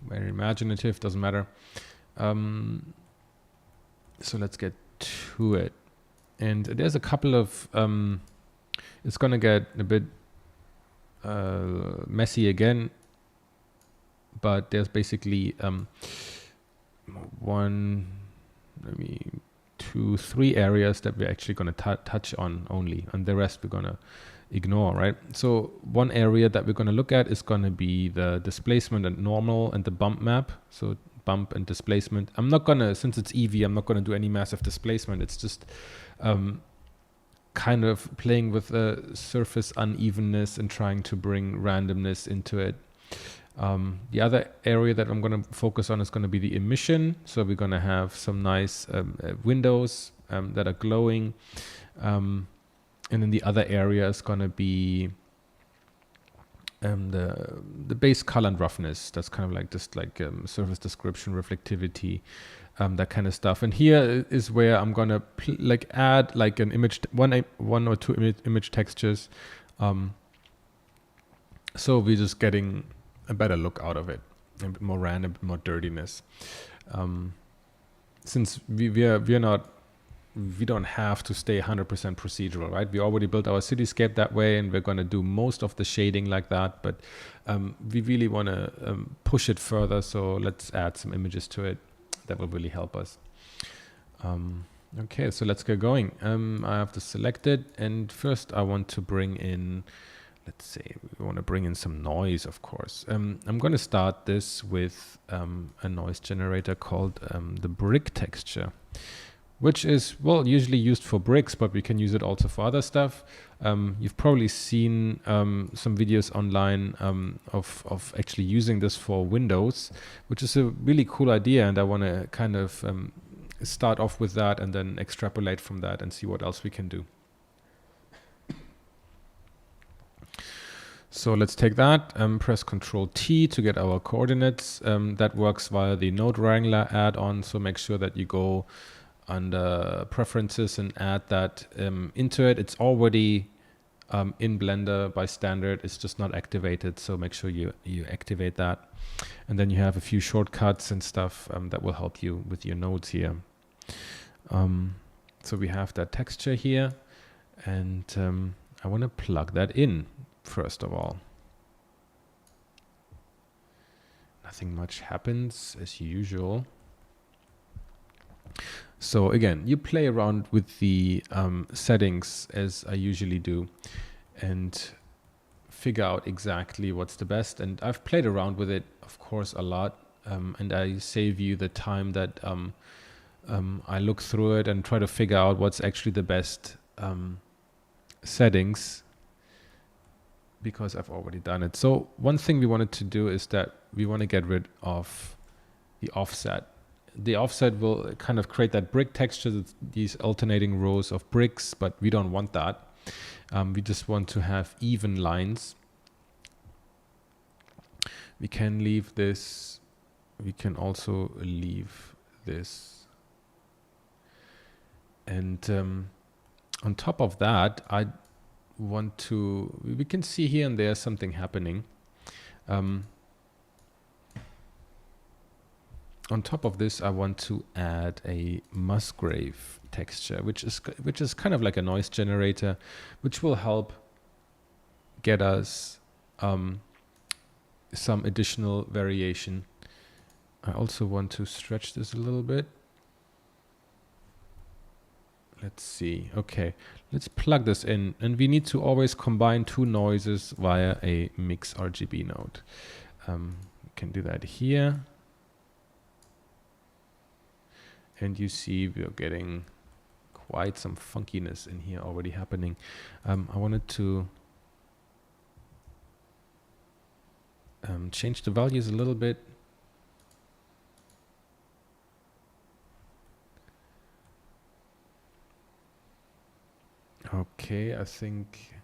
very imaginative, doesn't matter. So let's get to it. And there's a couple of, it's gonna get a bit messy again, but there's basically 1, maybe 2, 3 areas that we're actually going to touch on only, and the rest we're going to ignore, right? So one area that we're going to look at is going to be the displacement and normal and the bump map. So bump and displacement. I'm not going to, since it's Eevee, I'm not going to do any massive displacement. It's just kind of playing with the surface unevenness and trying to bring randomness into it. The other area that I'm going to focus on is going to be the emission. So we're going to have some nice windows that are glowing. And then the other area is going to be the base color and roughness. That's kind of like just like surface description, reflectivity, that kind of stuff. And here is where I'm gonna like add like an image, one or two image textures. So we're just getting a better look out of it, a bit more random, a bit more dirtiness. Since we don't have to stay 100% procedural, right? We already built our cityscape that way, and we're going to do most of the shading like that, but we really want to push it further, so let's add some images to it. That will really help us. Okay, so let's get going. I have this selected, and first I want to bring in, let's say, we want to bring in some noise, of course. I'm going to start this with a noise generator called the brick texture, which is, well, usually used for bricks, but we can use it also for other stuff. You've probably seen some videos online of actually using this for windows, which is a really cool idea, and I want to kind of start off with that and then extrapolate from that and see what else we can do. So let's take that, press Ctrl T to get our coordinates. That works via the Node Wrangler add-on, so make sure that you go under preferences and add that into it. It's already in Blender by standard, it's just not activated, so make sure you activate that. And then you have a few shortcuts and stuff that will help you with your nodes here. So we have that texture here, and I want to plug that in first of all. Nothing much happens as usual. So again, you play around with the settings as I usually do and figure out exactly what's the best. And I've played around with it, of course, a lot. And I save you the time that I look through it and try to figure out what's actually the best settings, because I've already done it. So one thing we wanted to do is that we want to get rid of the offset. The offset will kind of create that brick texture, these alternating rows of bricks, but we don't want that. We just want to have even lines. We can leave this. We can also leave this. And on top of that, I want to, we can see here and there something happening. On top of this, I want to add a Musgrave texture, which is kind of like a noise generator, which will help get us some additional variation. I also want to stretch this a little bit. Let's see. Okay, let's plug this in, and we need to always combine two noises via a mix RGB node. We can do that here. And you see we're getting quite some funkiness in here already happening. I wanted to change the values a little bit. Okay, I think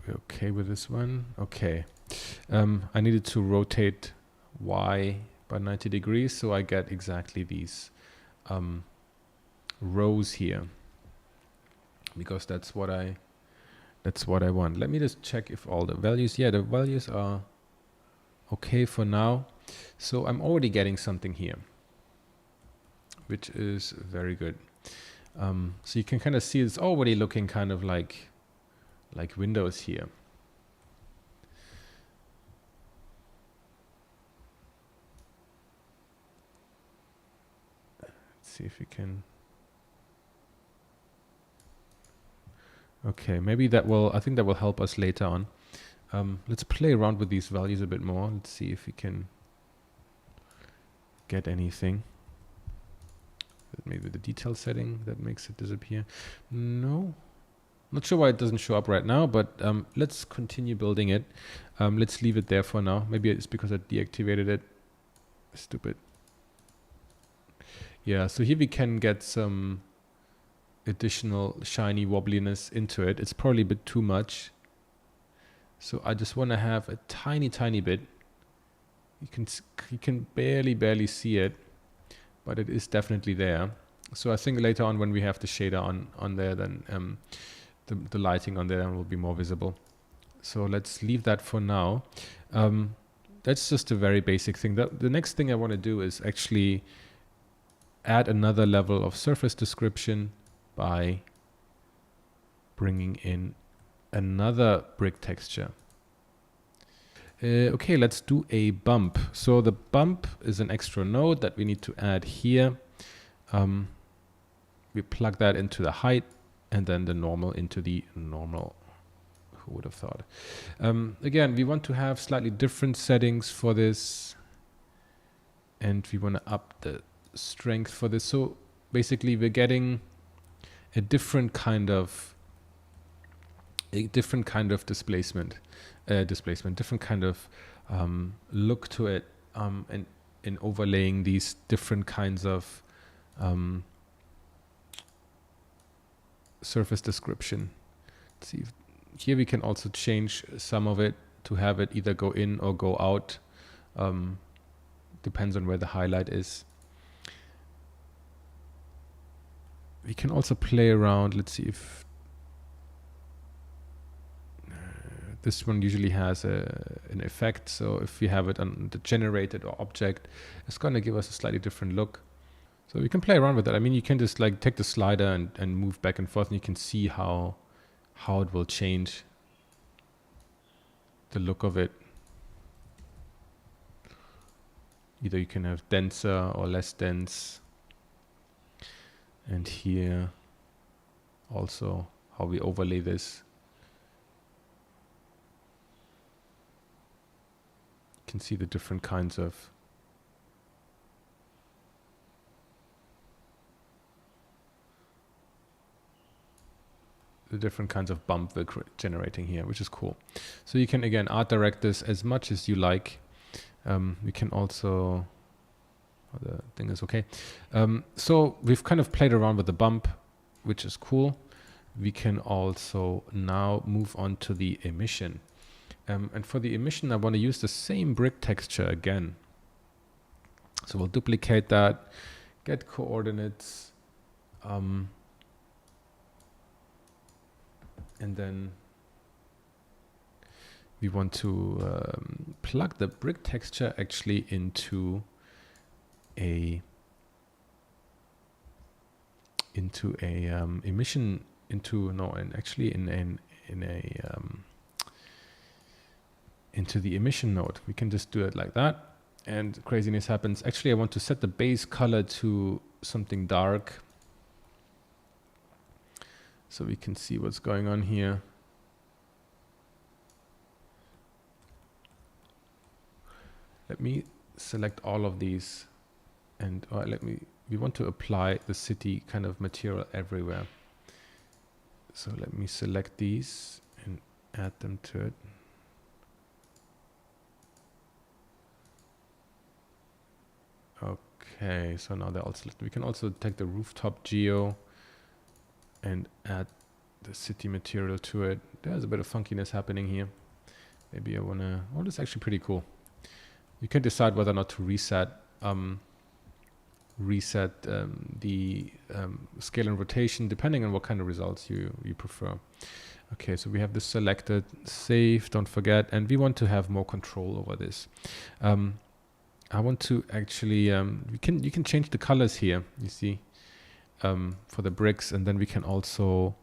we're okay with this one. Okay. I needed to rotate Y by 90 degrees, so I get exactly these rows here, because that's what I want. Let me just check if all the values, yeah, the values are okay for now. So I'm already getting something here, which is very good. So you can kind of see it's already looking kind of like windows here. See if we can. Okay, maybe that will, I think that will help us later on. Let's play around with these values a bit more. Let's see if we can get anything. maybe the detail setting that makes it disappear. No, not sure why it doesn't show up right now, but let's continue building it. Let's leave it there for now. Maybe it's because I deactivated it. Stupid. Yeah, so here we can get some additional shiny wobbliness into it. It's probably a bit too much. So I just want to have a tiny bit. You can barely see it, but it is definitely there. So I think later on when we have the shader on there, then the lighting on there will be more visible. So let's leave that for now. That's just a very basic thing. The next thing I want to do is actually add another level of surface description by bringing in another brick texture. Okay, let's do a bump. So the bump is an extra node that we need to add here. We plug that into the height and then the normal into the normal. Who would have thought? Again, we want to have slightly different settings for this, and we want to up the strength for this. So basically we're getting a different kind of displacement, different kind of look to it, and in overlaying these different kinds of surface description. Let's see, here we can also change some of it to have it either go in or go out. Depends on where the highlight is. We can also play around. Let's see if this one usually has an effect. So if we have it on the generated or object, it's going to give us a slightly different look. So we can play around with that. I mean, you can just like take the slider and move back and forth, and you can see how it will change the look of it. Either you can have denser or less dense. And here also how we overlay this. You can see the different kinds of bump we're generating here, which is cool. So you can again art direct this as much as you like. We can also, the thing is okay. So we've kind of played around with the bump, which is cool. We can also now move on to the emission. And for the emission, I want to use the same brick texture again. So we'll duplicate that, get coordinates, and then we want to plug the brick texture actually into a emission into the emission node. We can just do it like that, and craziness happens. Actually, I want to set the base color to something dark so we can see what's going on here. Let me select all of these, and we want to apply the city kind of material everywhere. So let me select these and add them to it. Okay, so now they're all selected. We can also take the rooftop geo and add the city material to it. There's a bit of funkiness happening here. Maybe I wanna, oh, that's actually pretty cool. You can decide whether or not to reset the scale and rotation depending on what kind of results you prefer. Okay, so we have this selected, save, don't forget, and we want to have more control over this. I want to actually, you can change the colors here, you see, for the bricks, and then we can also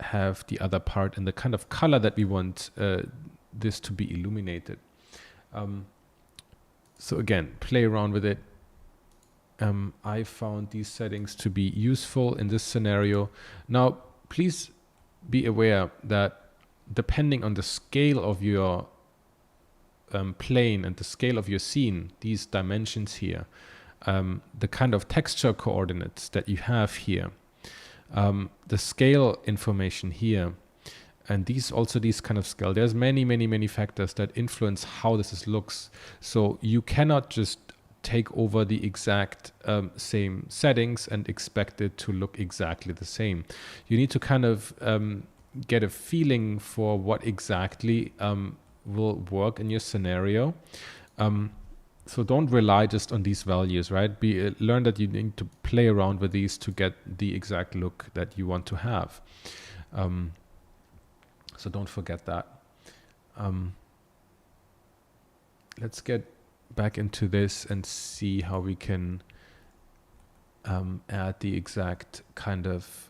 have the other part in the kind of color that we want this to be illuminated. So again, play around with it. I found these settings to be useful in this scenario. Now, please be aware that depending on the scale of your plane and the scale of your scene, these dimensions here, the kind of texture coordinates that you have here, the scale information here, and these kind of scale. There's many factors that influence how this looks. So you cannot just take over the exact same settings and expect it to look exactly the same. You need to kind of get a feeling for what exactly will work in your scenario. So don't rely just on these values, right? Learn that you need to play around with these to get the exact look that you want to have. So don't forget that. Let's get back into this and see how we can add the exact kind of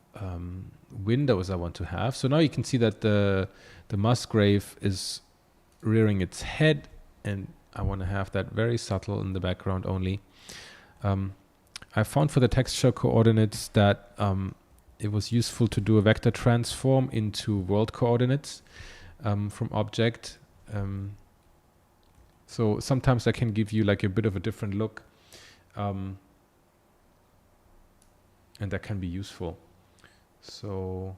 windows I want to have. So now you can see that the Musgrave is rearing its head, and I want to have that very subtle in the background only. I found for the texture coordinates that it was useful to do a vector transform into world coordinates from object. So sometimes that can give you like a bit of a different look, and that can be useful. So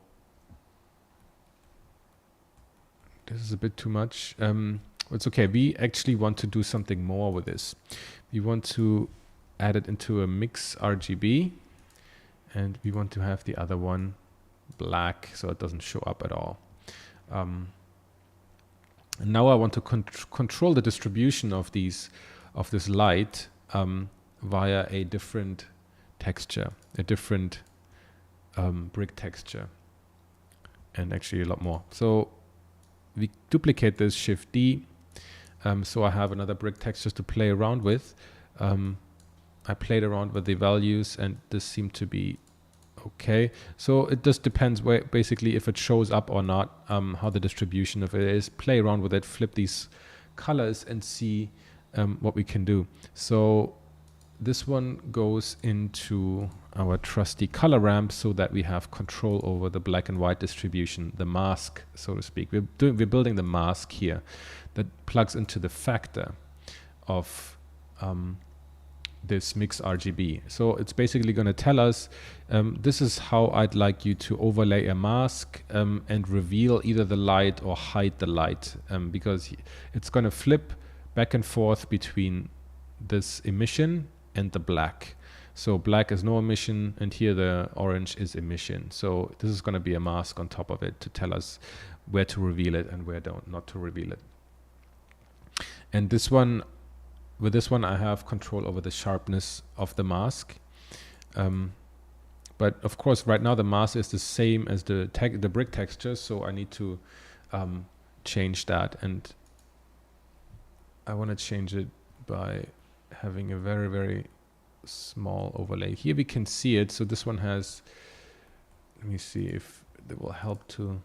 this is a bit too much. It's okay. We actually want to do something more with this. We want to add it into a mix RGB, and we want to have the other one black so it doesn't show up at all. And now I want to control the distribution of this light via a different texture, a different brick texture, and actually a lot more. So we duplicate this, Shift D, so I have another brick texture to play around with. I played around with the values, and this seemed to be okay. So it just depends basically if it shows up or not, how the distribution of it is. Play around with it, flip these colors, and see what we can do. So this one goes into our trusty color ramp so that we have control over the black and white distribution, the mask, so to speak. We're building the mask here that plugs into the factor of this mix RGB. So it's basically going to tell us this is how I'd like you to overlay a mask and reveal either the light or hide the light, because it's going to flip back and forth between this emission and the black. So black is no emission, and here the orange is emission. So this is going to be a mask on top of it to tell us where to reveal it and where not to reveal it. And this one, with this one, I have control over the sharpness of the mask. But of course, right now the mask is the same as the brick texture, so I need to change that. And I want to change it by having a very, very small overlay. Here we can see it. So this one has, let me see if it will help to.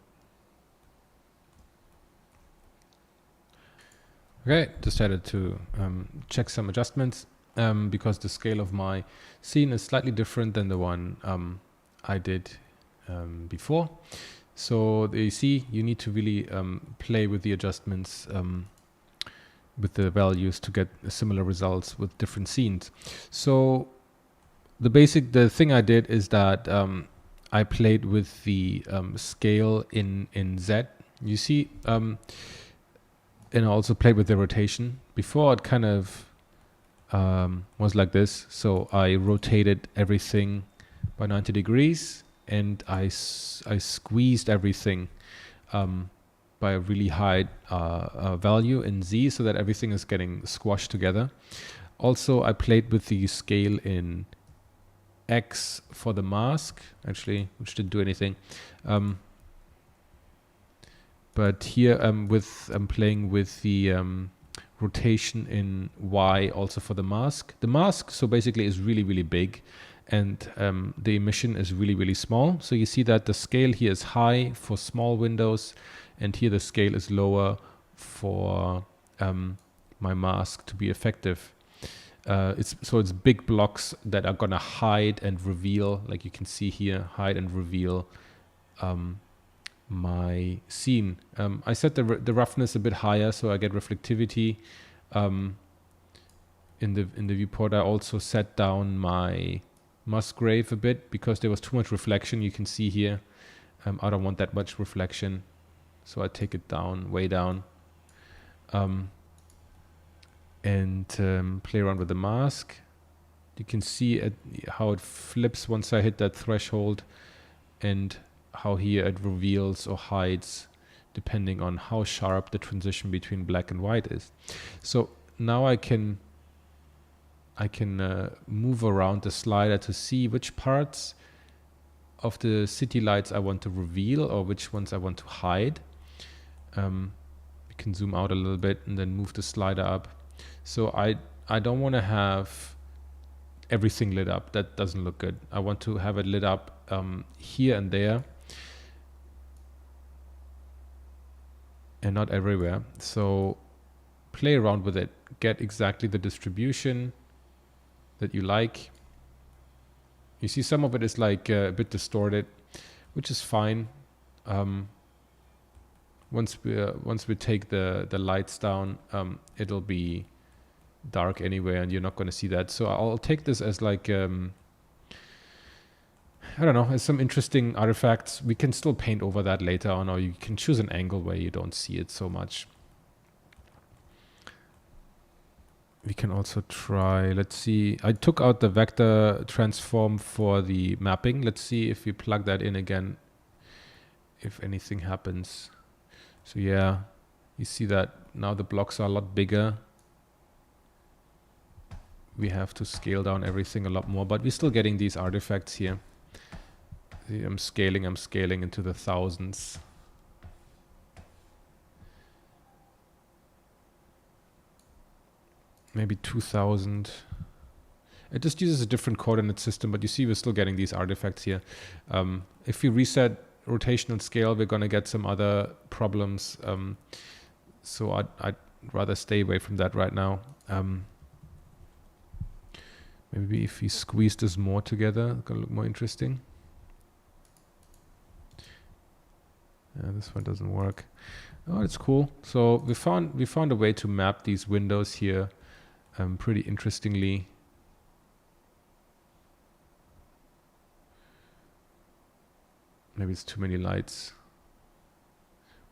Okay, decided to check some adjustments because the scale of my scene is slightly different than the one I did before. So you see, you need to really play with the adjustments with the values to get similar results with different scenes. So the thing I did is that I played with the scale in Z. You see, and I also played with the rotation. Before it kind of was like this. So I rotated everything by 90 degrees, and I squeezed everything by a really high value in Z, so that everything is getting squashed together. Also, I played with the scale in X for the mask, actually, which didn't do anything. But here I'm playing with the rotation in Y also for the mask. The mask, so basically, is really, really big, and the emission is really, really small. So you see that the scale here is high for small windows, and here the scale is lower for my mask to be effective. It's big blocks that are gonna hide and reveal, like you can see here, hide and reveal my scene. I set the roughness a bit higher so I get reflectivity in the viewport, I also set down my Musgrave a bit because there was too much reflection. You can see here, I don't want that much reflection, so I take it down, way down, and play around with the mask. You can see how it flips once I hit that threshold, and how here it reveals or hides depending on how sharp the transition between black and white is. So now I can move around the slider to see which parts of the city lights I want to reveal or which ones I want to hide. We can zoom out a little bit and then move the slider up. So I don't want to have everything lit up. That doesn't look good. I want to have it lit up here and there, and not everywhere. So play around with it. Get exactly the distribution that you like. You see some of it is like a bit distorted, which is fine. Once we take the lights down, it'll be dark anyway, and you're not going to see that. So I'll take this as like I don't know, as some interesting artifacts. We can still paint over that later on, or you can choose an angle where you don't see it so much. We can also try, let's see, I took out the vector transform for the mapping. Let's see if we plug that in again, if anything happens. So yeah, you see that now the blocks are a lot bigger. We have to scale down everything a lot more, but we're still getting these artifacts here. See, I'm scaling into the thousands. Maybe 2000. It just uses a different coordinate system, but you see we're still getting these artifacts here. If we reset rotational scale, we're going to get some other problems. So I'd rather stay away from that right now. Maybe if we squeeze this more together, it's going to look more interesting. Yeah, this one doesn't work. Oh, it's cool. So we found a way to map these windows here pretty interestingly. Maybe it's too many lights.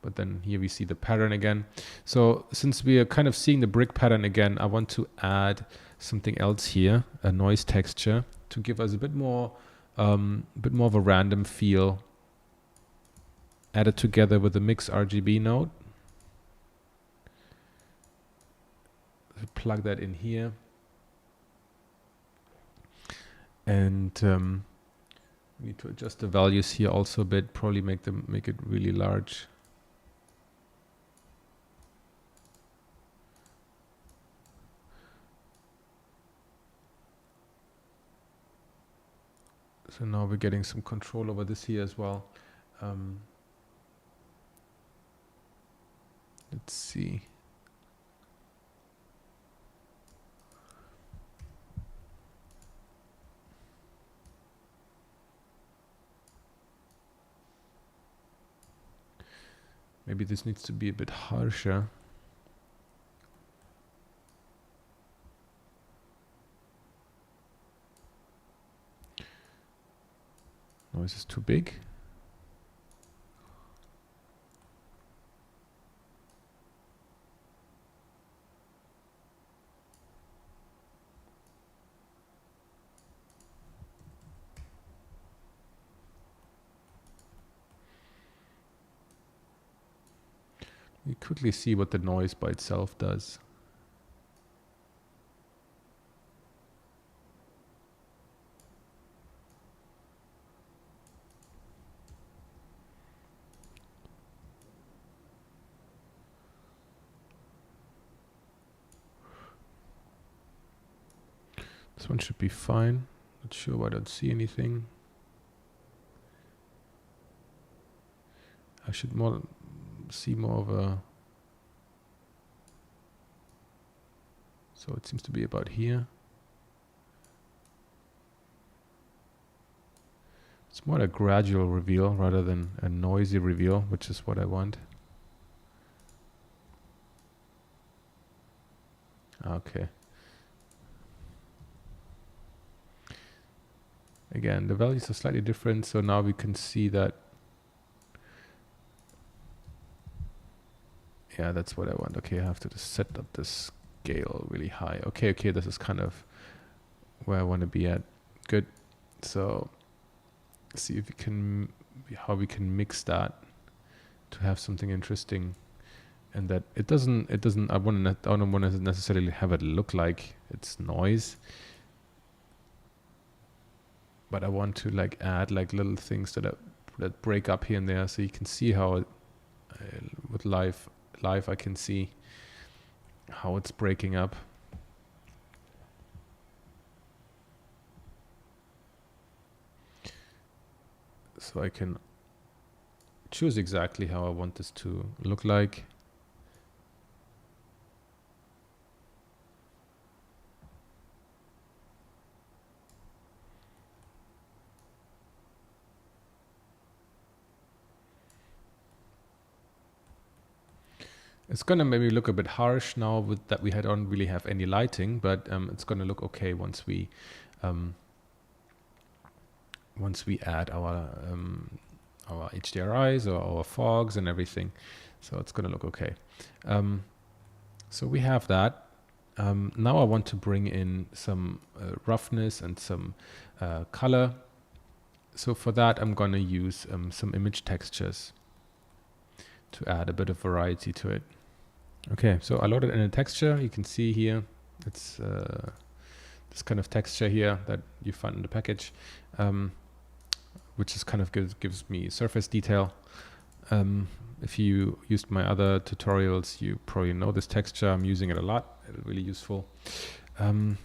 But then here we see the pattern again. So since we are kind of seeing the brick pattern again, I want to add something else here, a noise texture, to give us a bit more of a random feel. Add it together with the mix RGB node. Plug that in here, and we need to adjust the values here also a bit. Probably make it really large. So now we're getting some control over this here as well. Let's see. Maybe this needs to be a bit harsher. Noise is too big. You quickly see what the noise by itself does. This one should be fine. Not sure why I don't see anything. I should see more of a, so it seems to be about here. It's more a gradual reveal rather than a noisy reveal, which is what I want. Okay, again, the values are slightly different. So now we can see that. Yeah, that's what I want. Okay, I have to just set up this scale really high. Okay, this is kind of where I want to be at. Good. So see if we can, how we can mix that to have something interesting, and that it doesn't. I don't want to necessarily have it look like it's noise, but I want to like add like little things that break up here and there, so you can see how with live I can see how it's breaking up. So I can choose exactly how I want this to look like. It's gonna maybe look a bit harsh now with that we don't really have any lighting, but it's gonna look okay once we add our HDRIs or our fogs and everything. So it's gonna look okay. So we have that. Now I want to bring in some roughness and some color. So for that I'm gonna use some image textures to add a bit of variety to it. Okay, so I loaded in a texture. You can see here, it's this kind of texture here that you find in the package, which is kind of gives me surface detail. If you used my other tutorials, you probably know this texture. I'm using it a lot. It's really useful. Want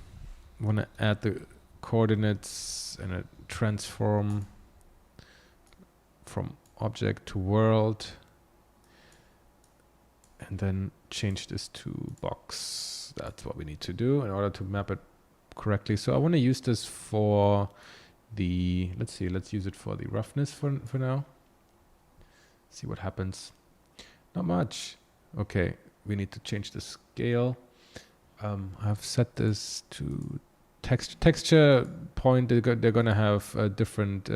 to add the coordinates and a transform from object to world, and then change this to box. That's what we need to do in order to map it correctly. So I want to use this for the, let's use it for the roughness for now. See what happens. Not much. Okay, we need to change the scale. I've set this to texture point. They're gonna have different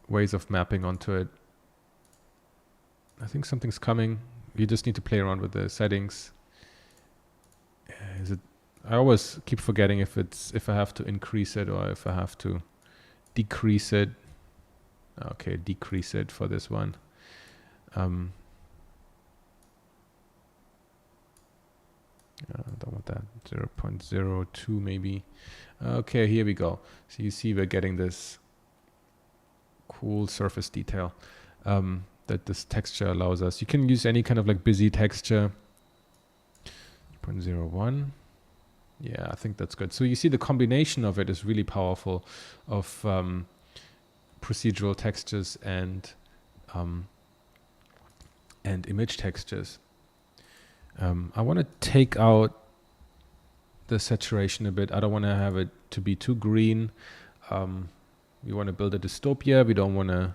ways of mapping onto it. I think something's coming. You just need to play around with the settings. I always keep forgetting if I have to increase it or if I have to decrease it. Okay, decrease it for this one. I don't want that. 0.02 maybe. Okay, here we go. So you see we're getting this cool surface detail that this texture allows us. You can use any kind of like busy texture. 0.01. Yeah, I think that's good. So you see the combination of it is really powerful, of procedural textures and image textures. I want to take out the saturation a bit. I don't want to have it to be too green. We want to build a dystopia. We don't want to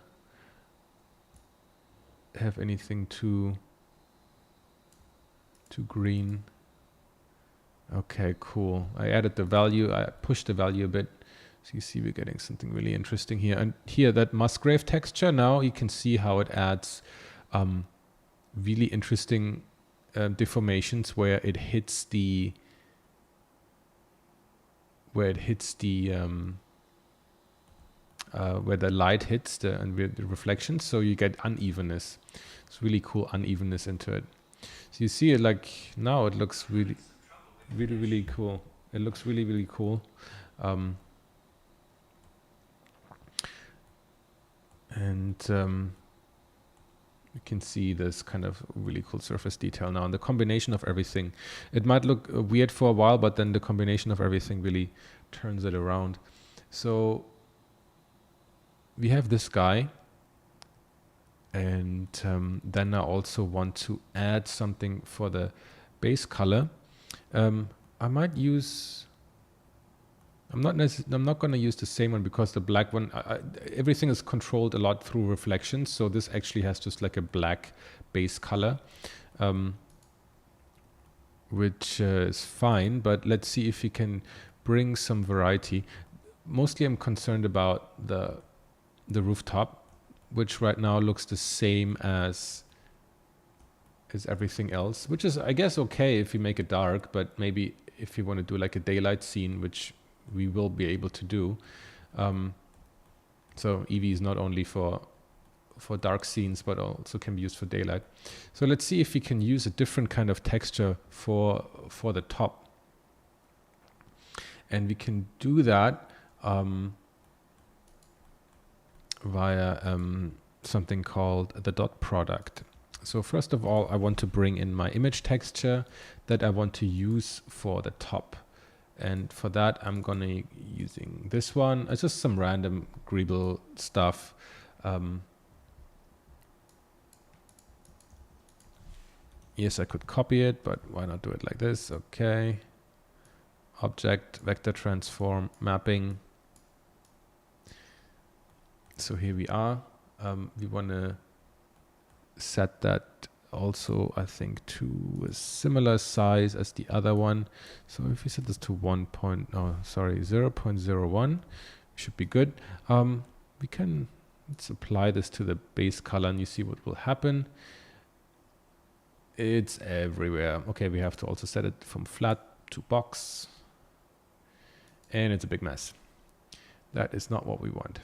have anything too green. Okay, cool. I added the value. I pushed the value a bit. So you see we're getting something really interesting here. And here, that Musgrave texture, now you can see how it adds really interesting deformations where it hits the where the light hits the reflections, so you get unevenness. It's really cool unevenness into it. So you see it like now it looks really cool. It looks really cool. You can see this kind of really cool surface detail now, and the combination of everything. It might look weird for a while, but then the combination of everything really turns it around. So we have this guy, and then I also want to add something for the base color. I might use. I'm not going to use the same one because the black one, everything is controlled a lot through reflections. So this actually has just like a black base color, which is fine. But let's see if we can bring some variety. mostly I'm concerned about the rooftop, which right now looks the same as everything else, which is, I guess, okay if you make it dark, but maybe if you want to do like a daylight scene, which we will be able to do. So Eevee is not only for dark scenes, but also can be used for daylight. So let's see if we can use a different kind of texture for the top. And we can do that via something called the dot product. So first of all, I want to bring in my image texture that I want to use for the top. And for that, I'm gonna using this one. It's just some random Greeble stuff. Yes, I could copy it, but why not do it like this? Okay. Object, vector transform, mapping. So here we are. We want to set that also, I think, to a similar size as the other one. So if we set this to 0.01, should be good. We can, let's apply this to the base color and you see what will happen. It's everywhere. Okay, we have to also set it from flat to box. And it's a big mess. That is not what we want.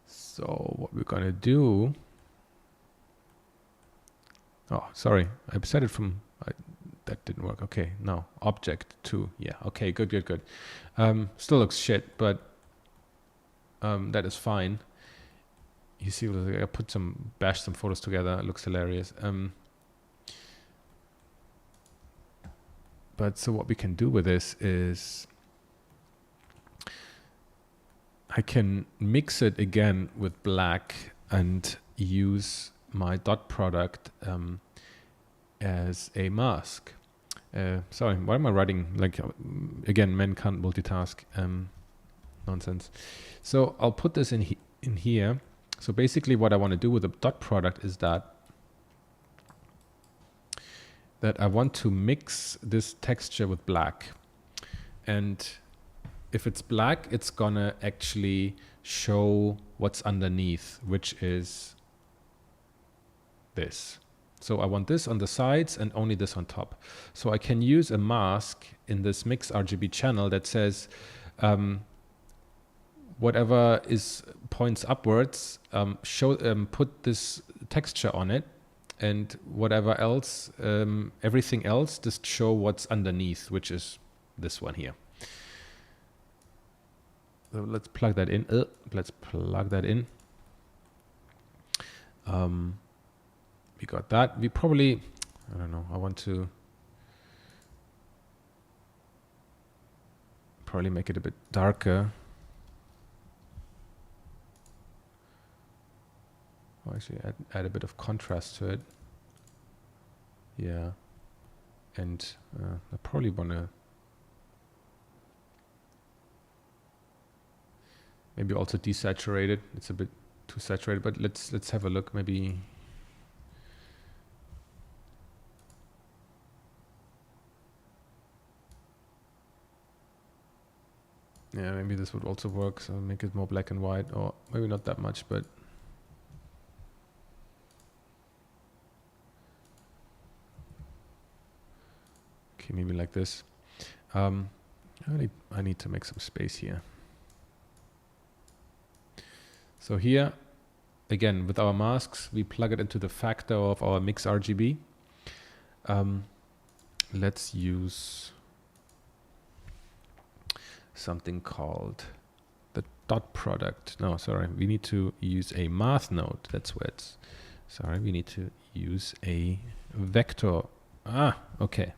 So what we're gonna do, oh, sorry, I set it from, that didn't work. Okay, no, object to, yeah, okay, good. Still looks shit, but that is fine. You see, I bashed some photos together, it looks hilarious. But so what we can do with this is, I can mix it again with black and use my dot product as a mask. Sorry, why am I writing like, again, men can't multitask, nonsense. So I'll put this in here. So basically what I want to do with the dot product is that I want to mix this texture with black. And if it's black, it's gonna actually show what's underneath, which is this. So I want this on the sides and only this on top. So I can use a mask in this mix RGB channel that says whatever points upwards, put this texture on it, and whatever else, everything else, just show what's underneath, which is this one here. So let's plug that in. We got that. We probably, I don't know, I want to probably make it a bit darker. Or actually add a bit of contrast to it. Yeah. And I probably want to maybe also desaturate it. It's a bit too saturated, but let's have a look. Maybe yeah, maybe this would also work. So make it more black and white, or maybe not that much, but okay, maybe like this. I need to make some space here. So here, again, with our masks, we plug it into the factor of our mix RGB. Let's use something called the dot product. No, sorry, we need to use a math node. That's where it's, sorry, we need to use a vector. Okay.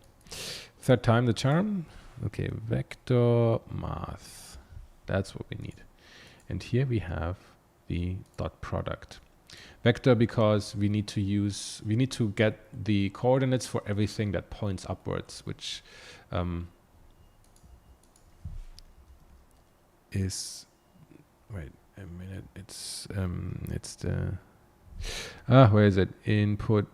Third time the charm. Okay, vector math. That's what we need. And here we have the dot product. Vector because we need to get the coordinates for everything that points upwards, which is, wait a minute, it's the, where is it? Input.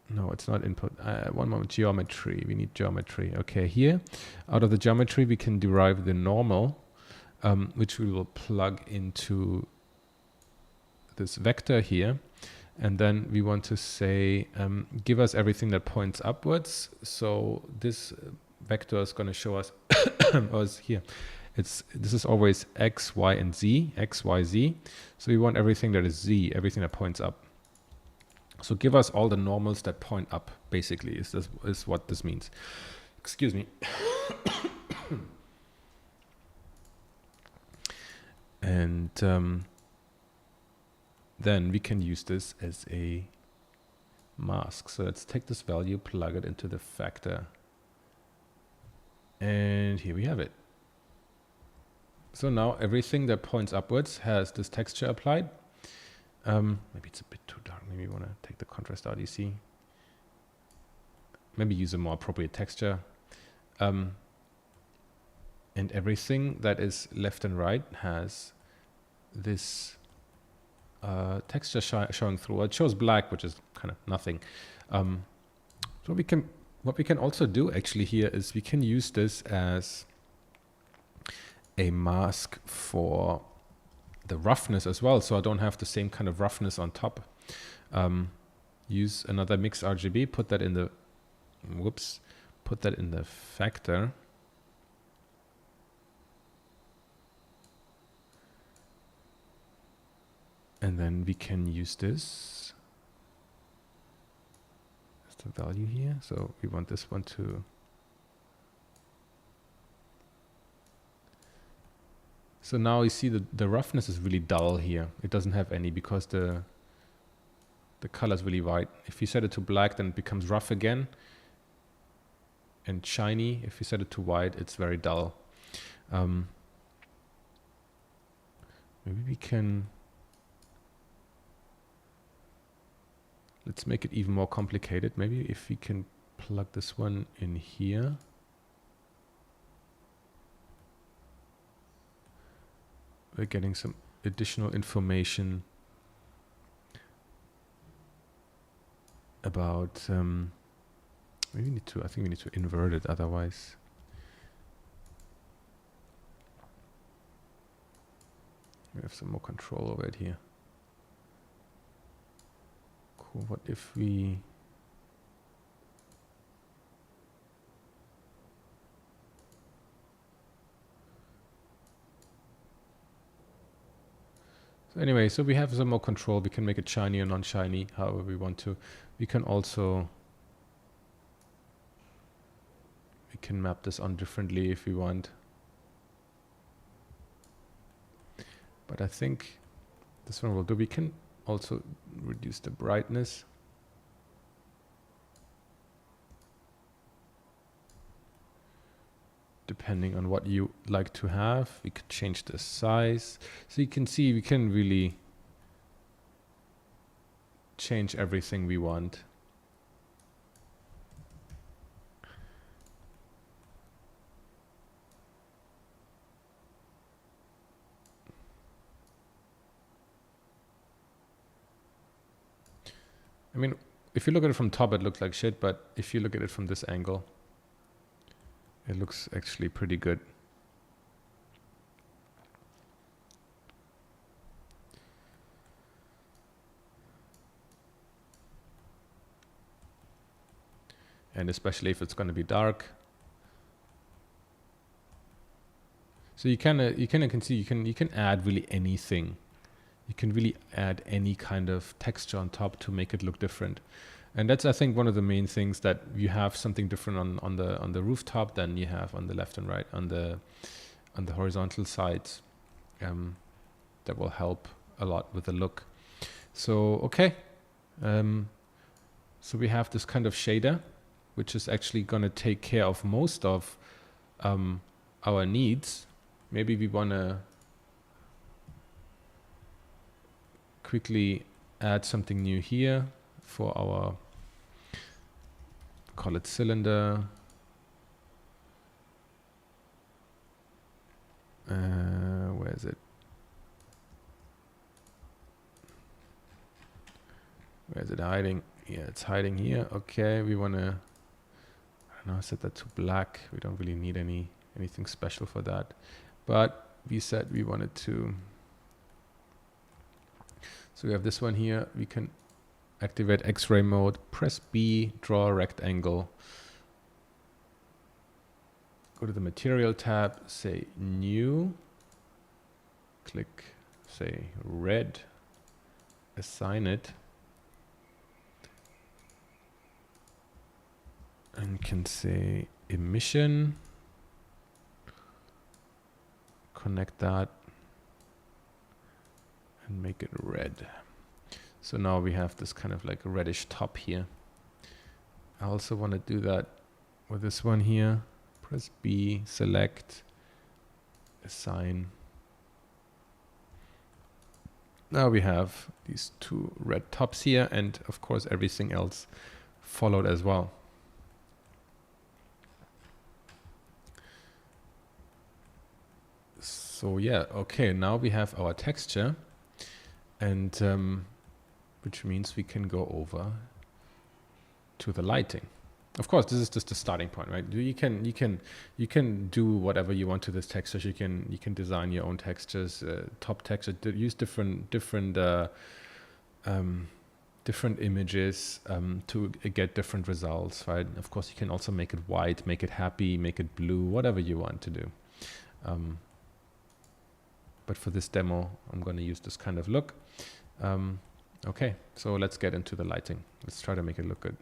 No, it's not input. One moment, geometry. We need geometry. Okay, here, out of the geometry, we can derive the normal, which we will plug into this vector here. And then we want to say, give us everything that points upwards. So this vector is going to show us, here, this is always x, y, and z, x, y, z. So we want everything that is z, everything that points up. So give us all the normals that point up, basically, is what this means. Excuse me. And then we can use this as a mask. So let's take this value, plug it into the factor. And here we have it. So now everything that points upwards has this texture applied. Maybe it's a bit too dark. Maybe you want to take the contrast out, you see. Maybe use a more appropriate texture. And everything that is left and right has this texture showing through. It shows black, which is kind of nothing. So what we can also do actually here is we can use this as a mask for the roughness as well, so I don't have the same kind of roughness on top. Use another mix RGB, put that in the factor. And then we can use this as the value here. So we want this one to So now you see the roughness is really dull here. It doesn't have any because the color is really white. If you set it to black, then it becomes rough again and shiny. If you set it to white, it's very dull. Maybe we can... Let's make it even more complicated. Maybe if we can plug this one in here. We're getting some additional information about I think we need to invert it otherwise. We have some more control over it here. Cool. What if we anyway, so we have some more control. We can make it shiny or non-shiny, however we want to. We can also map this on differently if we want. But I think this one will do. We can also reduce the brightness. Depending on what you like to have, we could change the size. So you can see we can really change everything we want. I mean, if you look at it from top, it looks like shit, but if you look at it from this angle, it looks actually pretty good. And especially if it's going to be dark. So you can see you can add really anything. You can really add any kind of texture on top to make it look different. And that's, I think, one of the main things, that you have something different on the rooftop than you have on the left and right, on the horizontal sides. That will help a lot with the look. So okay, so we have this kind of shader, which is actually going to take care of most of our needs. Maybe we want to quickly add something new here for our, call it cylinder. Where is it? Where is it hiding? Yeah, it's hiding here. Okay, we want to, I don't know, set that to black. We don't really need anything special for that. But we said we wanted to, so we have this one here. We can activate X-ray mode, press B, draw a rectangle. Go to the material tab, say new, click, say red, assign it, and can say emission, connect that, and make it red. So now we have this kind of like a reddish top here. I also want to do that with this one here. Press B, select, assign. Now we have these two red tops here, and of course everything else followed as well. So yeah, okay, now we have our texture, and which means we can go over to the lighting. Of course, this is just the starting point, right? You can do whatever you want to this textures. You can design your own textures, top texture. Use different images to get different results, right? Of course, you can also make it white, make it happy, make it blue, whatever you want to do. But for this demo, I'm going to use this kind of look. Okay, so let's get into the lighting. Let's try to make it look good.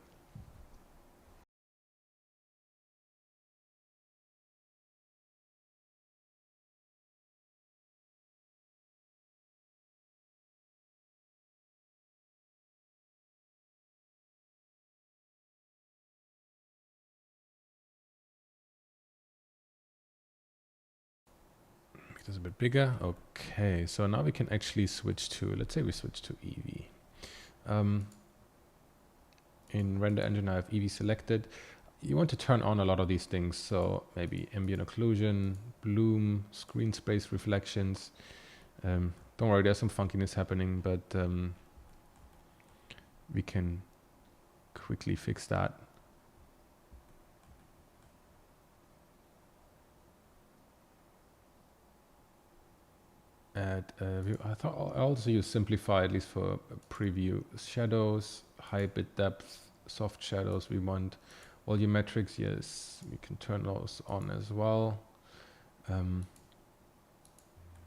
Make this a bit bigger. Okay, so now we can actually switch to, let's say we switch to Eevee. In render engine, I have Eevee selected. You want to turn on a lot of these things, so maybe ambient occlusion, bloom, screen space reflections. Don't worry, there's some funkiness happening, but we can quickly fix that. Add view. I thought I also use simplify, at least for preview. Shadows, high bit depth, soft shadows we want. Volumetrics, yes, we can turn those on as well.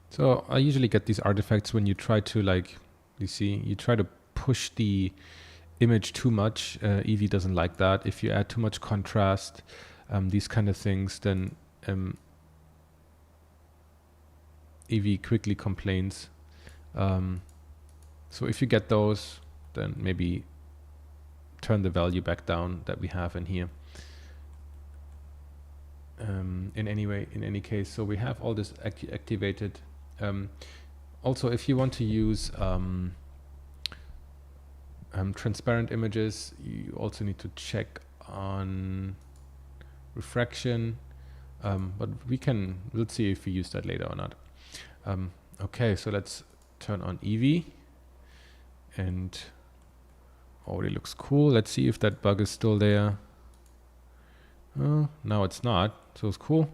So I usually get these artifacts when you try to, like, you see, you try to push the image too much. Eevee doesn't like that. If you add too much contrast, these kind of things, then Eevee quickly complains. So if you get those, then maybe turn the value back down that we have in here. In any case, so we have all this activated. Also, if you want to use transparent images, you also need to check on refraction. But we'll see if we use that later or not. Okay, so let's turn on Eevee, and already looks cool. Let's see if that bug is still there. Now it's not, so it's cool.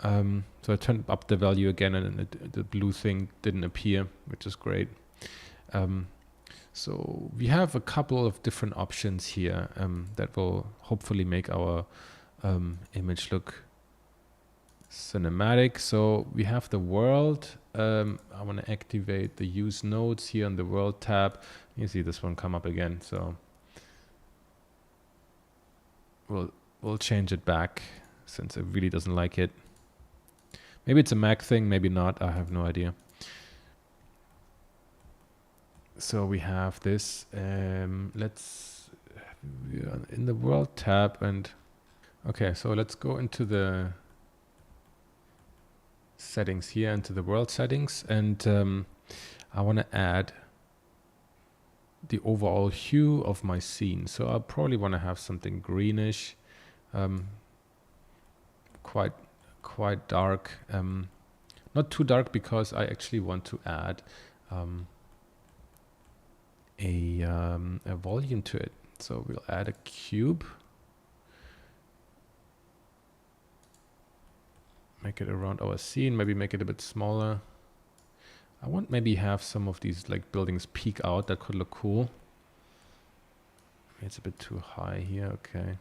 So I turned up the value again, and the blue thing didn't appear, which is great. So we have a couple of different options here that will hopefully make our image look cinematic. So we have the world. I want to activate the use nodes here on the world tab. You see this one come up again, so we'll change it back since it really doesn't like it. Maybe it's a Mac thing, maybe not, I have no idea. So we have this, let's in the world tab, and okay, so let's go into the settings here, into the world settings, and I want to add the overall hue of my scene. So I probably want to have something greenish, quite dark, not too dark, because I actually want to add a volume to it. So we'll add a cube, make it around our scene, maybe make it a bit smaller. I want maybe have some of these like buildings peek out. That could look cool. It's a bit too high here. Okay.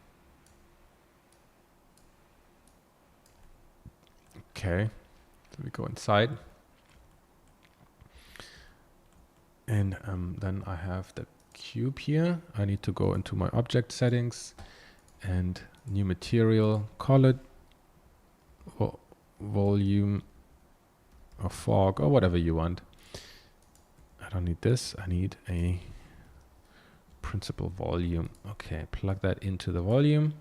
Okay. So we go inside. And then I have the cube here. I need to go into my object settings and new material, call it volume or fog or whatever you want. I don't need this. I need a principal volume. Okay, plug that into the volume.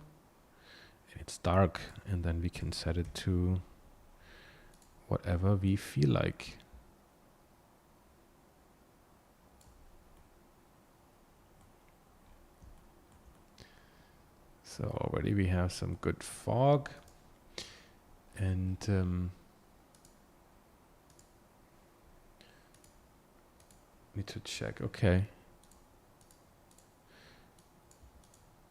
It's dark, and then we can set it to whatever we feel like. So already we have some good fog, and need to check. Okay,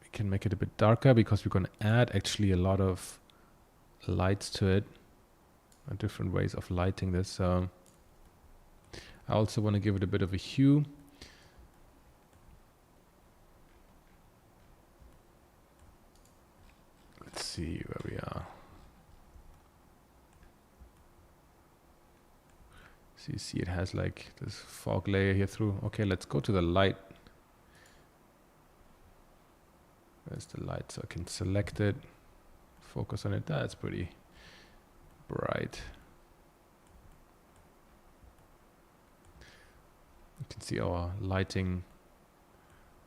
we can make it a bit darker because we're going to add actually a lot of lights to it, different ways of lighting this. I also want to give it a bit of a hue. Let's see where we are. So you see it has like this fog layer here through. Okay, let's go to the light. Where's the light? So I can select it, focus on it. That's pretty bright. You can see our lighting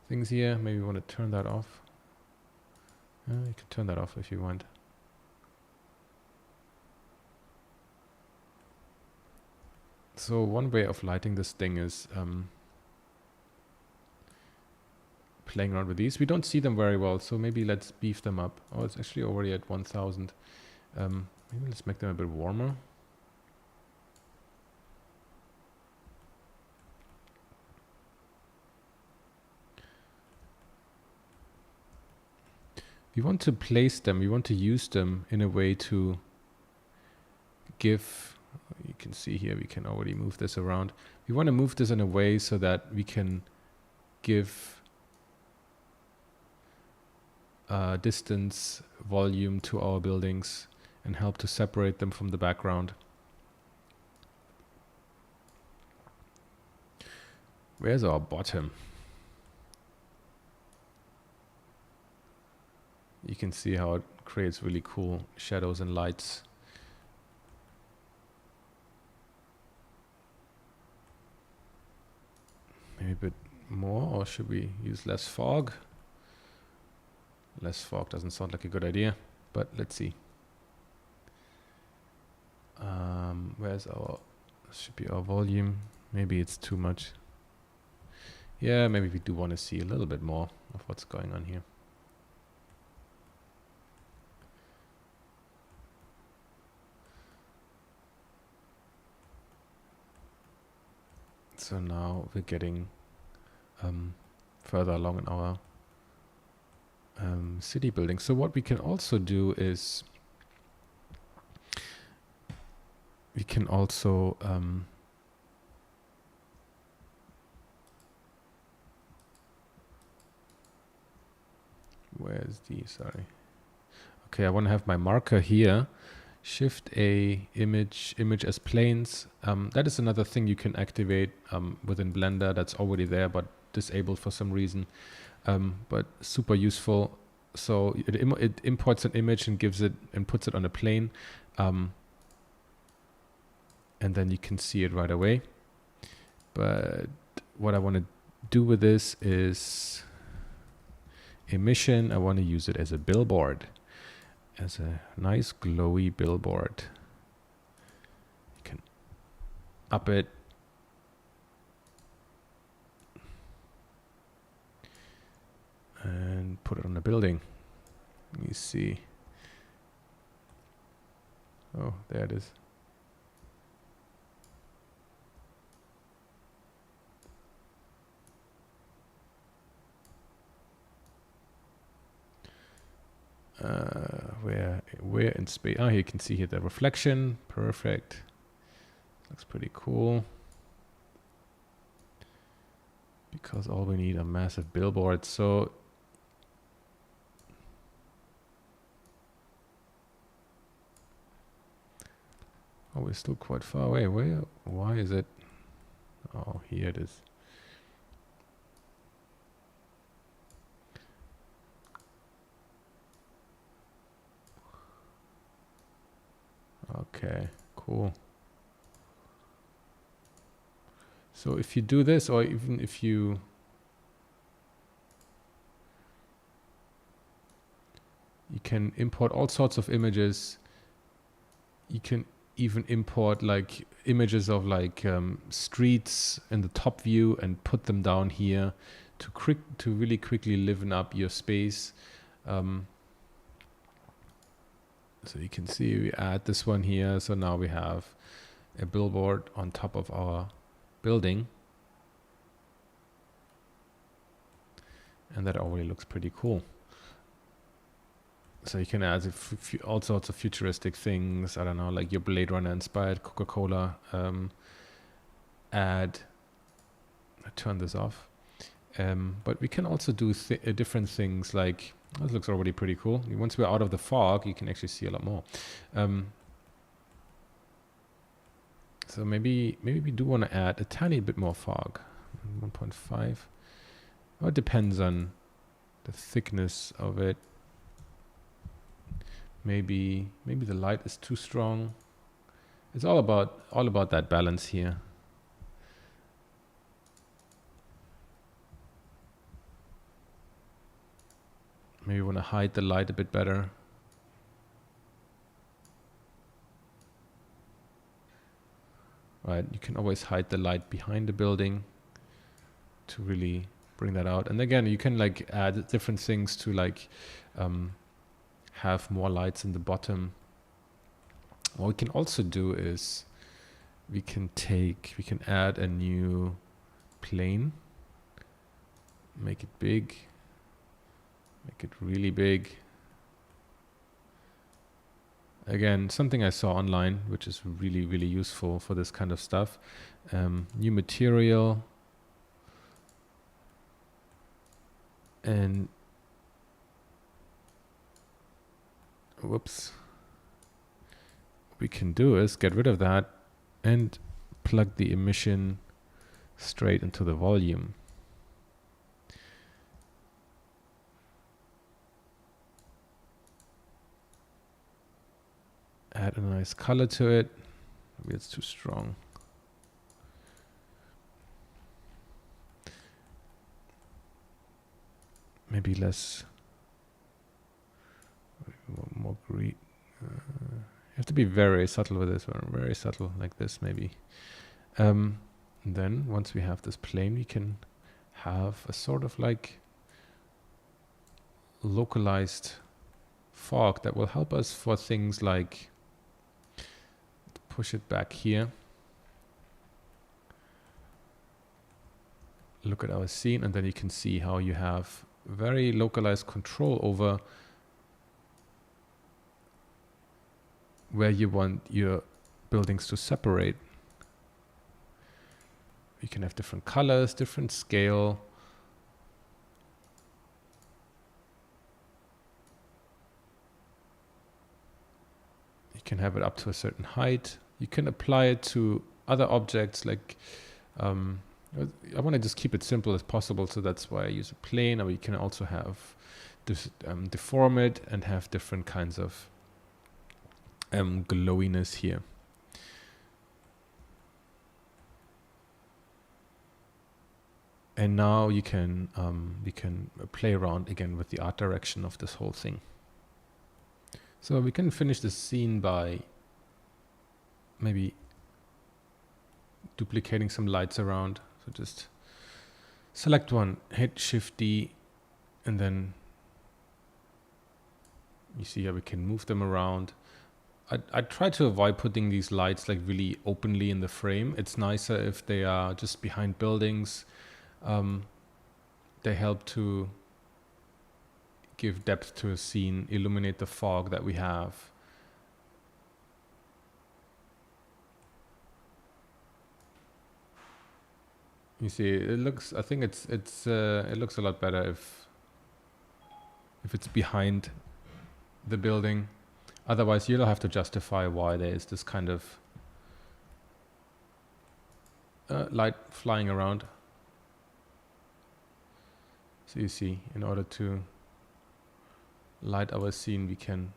things here. Maybe we want to turn that off. You can turn that off if you want. So one way of lighting this thing is playing around with these. We don't see them very well, so maybe let's beef them up. Oh, it's actually already at 1000. Maybe let's make them a bit warmer. We want to place them, we want to use them in a way to give, you can see here, we can already move this around. We want to move this in a way so that we can give distance, volume to our buildings and help to separate them from the background. Where's our bottom? You can see how it creates really cool shadows and lights. Maybe a bit more, or should we use less fog? Less fog doesn't sound like a good idea, but let's see. Where's our, should be our volume. Maybe it's too much. Yeah, maybe we do want to see a little bit more of what's going on here. So now we're getting further along in our city building. So what we can also do is we can also where's the, sorry. Okay, I want to have my marker here. Shift A, image as planes. That is another thing you can activate within Blender that's already there but disabled for some reason. But super useful. So it imports an image and gives it and puts it on a plane. And then you can see it right away. But what I want to do with this is emission. I want to use it as a billboard. As a nice glowy billboard. You can up it. And put it on a building. Let me see. Oh, there it is. different space. Oh, you can see here the reflection. Perfect. Looks pretty cool. Because all we need are massive billboards. So oh, we're still quite far away. Why is it? Oh, here it is. Okay, cool. So if you do this, or even if you can import all sorts of images. You can even import like images of like streets in the top view and put them down here to really quickly liven up your space. So you can see we add this one here. So now we have a billboard on top of our building. And that already looks pretty cool. So you can add all sorts of futuristic things. I don't know, like your Blade Runner inspired Coca-Cola ad. I turn this off. But we can also do different things like, this looks already pretty cool. Once we're out of the fog, you can actually see a lot more. So maybe we do want to add a tiny bit more fog. 1.5. Well, it depends on the thickness of it. Maybe the light is too strong. It's all about that balance here. Maybe we want to hide the light a bit better. Right, you can always hide the light behind the building to really bring that out. And again, you can like add different things to like have more lights in the bottom. What we can also do is we can add a new plane, make it big, make it really big. Again, something I saw online, which is really, really useful for this kind of stuff. New material. And whoops. What we can do is get rid of that and plug the emission straight into the volume. Add a nice color to it. Maybe it's too strong. Maybe less. More green. You have to be very subtle with this one. Very subtle, like this, maybe. Then once we have this plane, we can have a sort of like localized fog that will help us for things like, push it back here. Look at our scene, and then you can see how you have very localized control over where you want your buildings to separate. You can have different colors, different scale. You can have it up to a certain height. You can apply it to other objects like, I want to just keep it simple as possible, so that's why I use a plane. Or you can also have this, deform it and have different kinds of glowiness here. And now you can play around again with the art direction of this whole thing. So we can finish the scene by maybe duplicating some lights around. So just select one, hit Shift D, and then you see how we can move them around. I try to avoid putting these lights like really openly in the frame. It's nicer if they are just behind buildings. They help to give depth to a scene, illuminate the fog that we have. You see, it looks. I think it looks a lot better if it's behind the building. Otherwise, you'll have to justify why there is this kind of light flying around. So you see, in order to light our scene, we can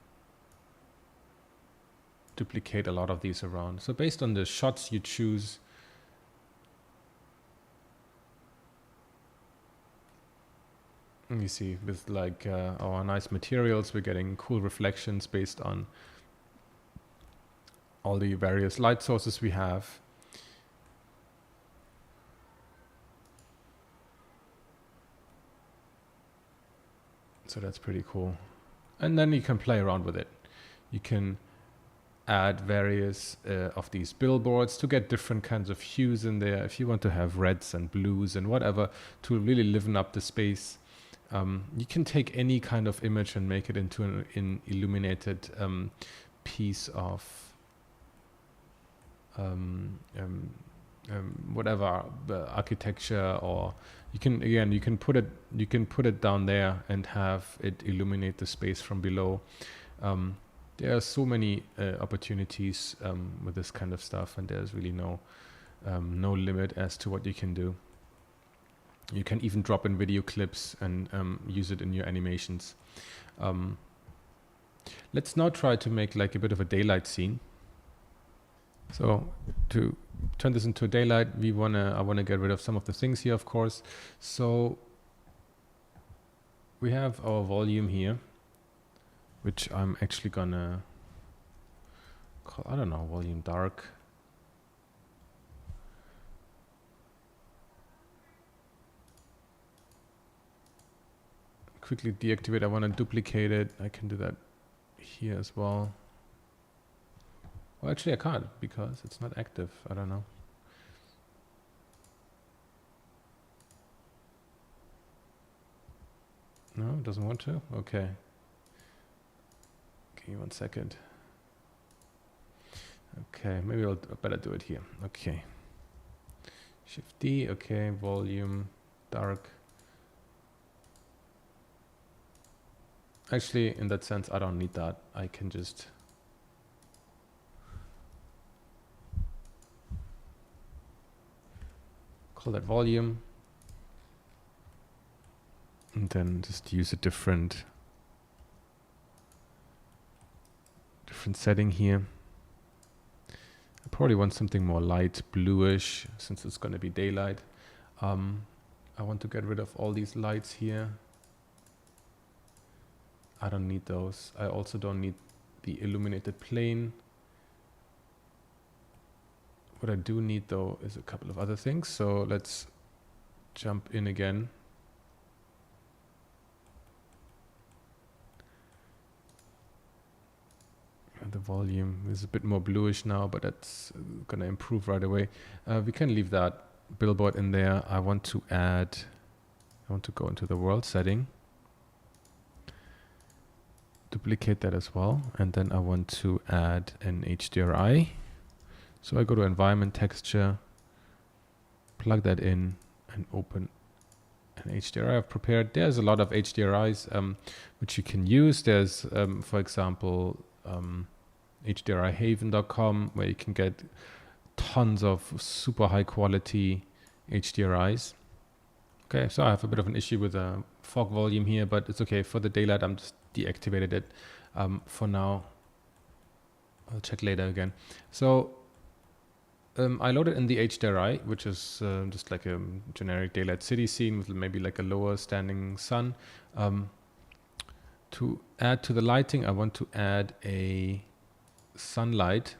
duplicate a lot of these around. So based on the shots you choose, you see, with like our nice materials, we're getting cool reflections based on all the various light sources we have. So that's pretty cool. And then you can play around with it. You can add various of these billboards to get different kinds of hues in there. If you want to have reds and blues and whatever to really liven up the space, you can take any kind of image and make it into an illuminated piece of whatever architecture, or you can put it down there and have it illuminate the space from below. There are so many opportunities with this kind of stuff, and there's really no limit as to what you can do. You can even drop in video clips and use it in your animations. Let's now try to make like a bit of a daylight scene. So to turn this into a daylight, I wanna get rid of some of the things here, of course. So we have our volume here, which I'm actually gonna call, I don't know, volume dark. Quickly deactivate. I want to duplicate it. I can do that here as well. Well, actually I can't because it's not active. I don't know. No, it doesn't want to? Okay. Give me 1 second. Okay, maybe I'll better do it here. Okay. Shift D, okay, volume, dark. Actually, in that sense, I don't need that. I can just call that volume. And then just use a different setting here. I probably want something more light bluish since it's going to be daylight. I want to get rid of all these lights here. I don't need those. I also don't need the illuminated plane. What I do need though is a couple of other things. So let's jump in again. And the volume is a bit more bluish now, but that's gonna improve right away. We can leave that billboard in there. I want to go into the world setting. Duplicate that as well, and then I want to add an HDRI. So I go to environment texture, plug that in, and open an HDRI I've prepared. There's a lot of HDRIs which you can use. There's, for example, HDRIhaven.com, where you can get tons of super high quality HDRIs. Okay, so I have a bit of an issue with the fog volume here, but it's okay. For the daylight, I'm just deactivated it for now. I'll check later again. So I loaded in the HDRI, which is just like a generic daylight city scene with maybe like a lower standing sun. To add to the lighting, I want to add a sunlight.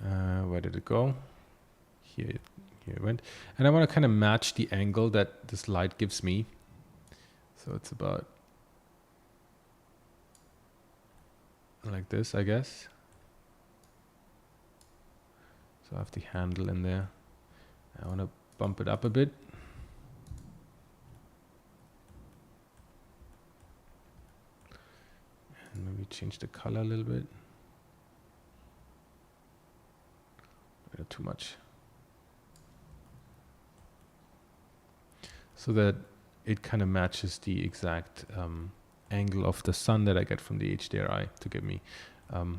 Where did it go? Here it went. And I want to kind of match the angle that this light gives me. So it's about like this, I guess. So I have the handle in there. I want to bump it up a bit. And maybe change the color a little bit. Too much. so that it kind of matches the exact angle of the sun that I get from the HDRI to give me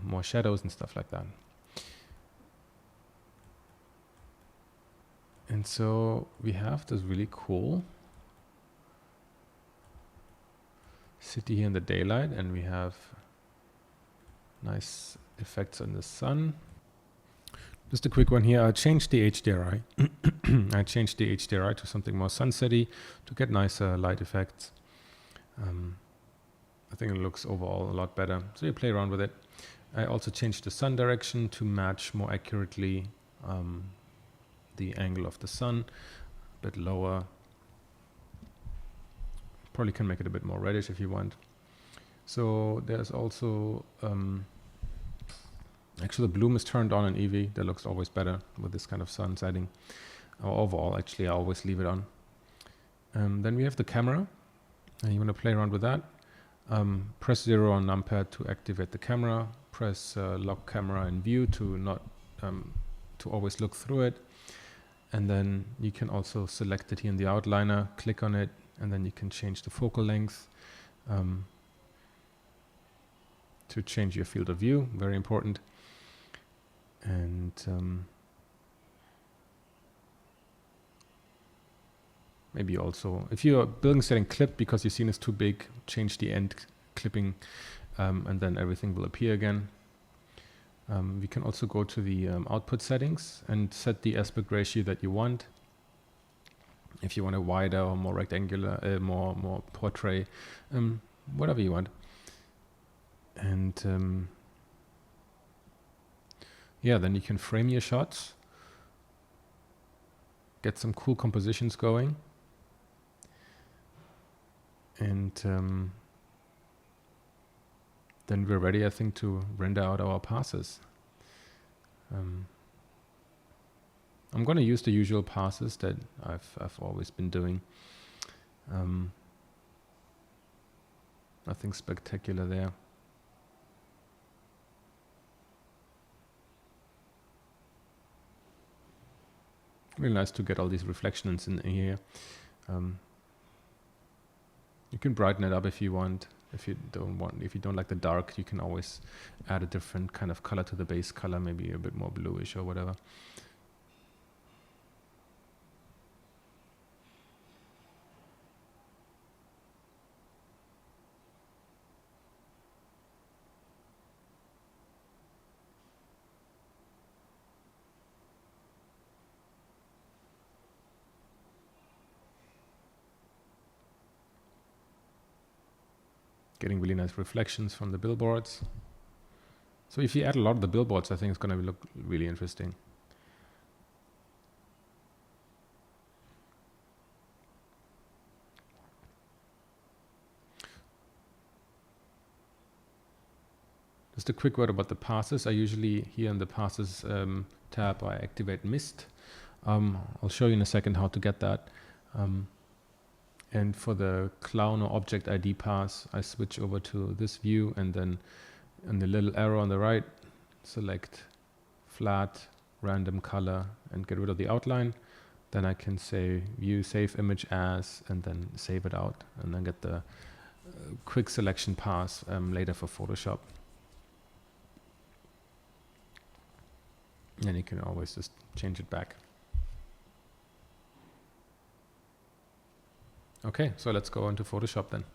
more shadows and stuff like that. And so we have this really cool city here in the daylight, and we have nice effects on the sun. Just a quick one here. I changed the HDRI. I changed the HDRI to something more sunsetty to get nicer light effects. I think it looks overall a lot better. So you play around with it. I also changed the sun direction to match more accurately the angle of the sun, a bit lower. Probably can make it a bit more reddish if you want. So there's also actually the bloom is turned on in Eevee. That looks always better with this kind of sun setting. Overall, actually, I always leave it on. Then we have the camera, and you want to play around with that. Press 0 on numpad to activate the camera. Press lock camera in view to not to always look through it. And then you can also select it here in the outliner, click on it, and then you can change the focal length to change your field of view. Very important. And maybe also, if you're building setting clip because your scene is too big, change the end clipping, and then everything will appear again. We can also go to the output settings and set the aspect ratio that you want. If you want a wider or more rectangular, more portrait, whatever you want. And yeah, then you can frame your shots, get some cool compositions going, and then we're ready, I think, to render out our passes. I'm going to use the usual passes that I've always been doing. Nothing spectacular there. Really nice to get all these reflections in here. You can brighten it up if you want. If you don't like the dark, you can always add a different kind of color to the base color, maybe a bit more bluish or whatever. Getting really nice reflections from the billboards. So if you add a lot of the billboards, I think it's going to look really interesting. Just a quick word about the passes. I usually, here in the passes tab, I activate mist. I'll show you in a second how to get that. And for the clown or object ID pass, I switch over to this view, and then on the little arrow on the right, select flat, random color, and get rid of the outline. Then I can say view, save image as, and then save it out, and then get the quick selection pass later for Photoshop. And you can always just change it back. Okay, so let's go into Photoshop then.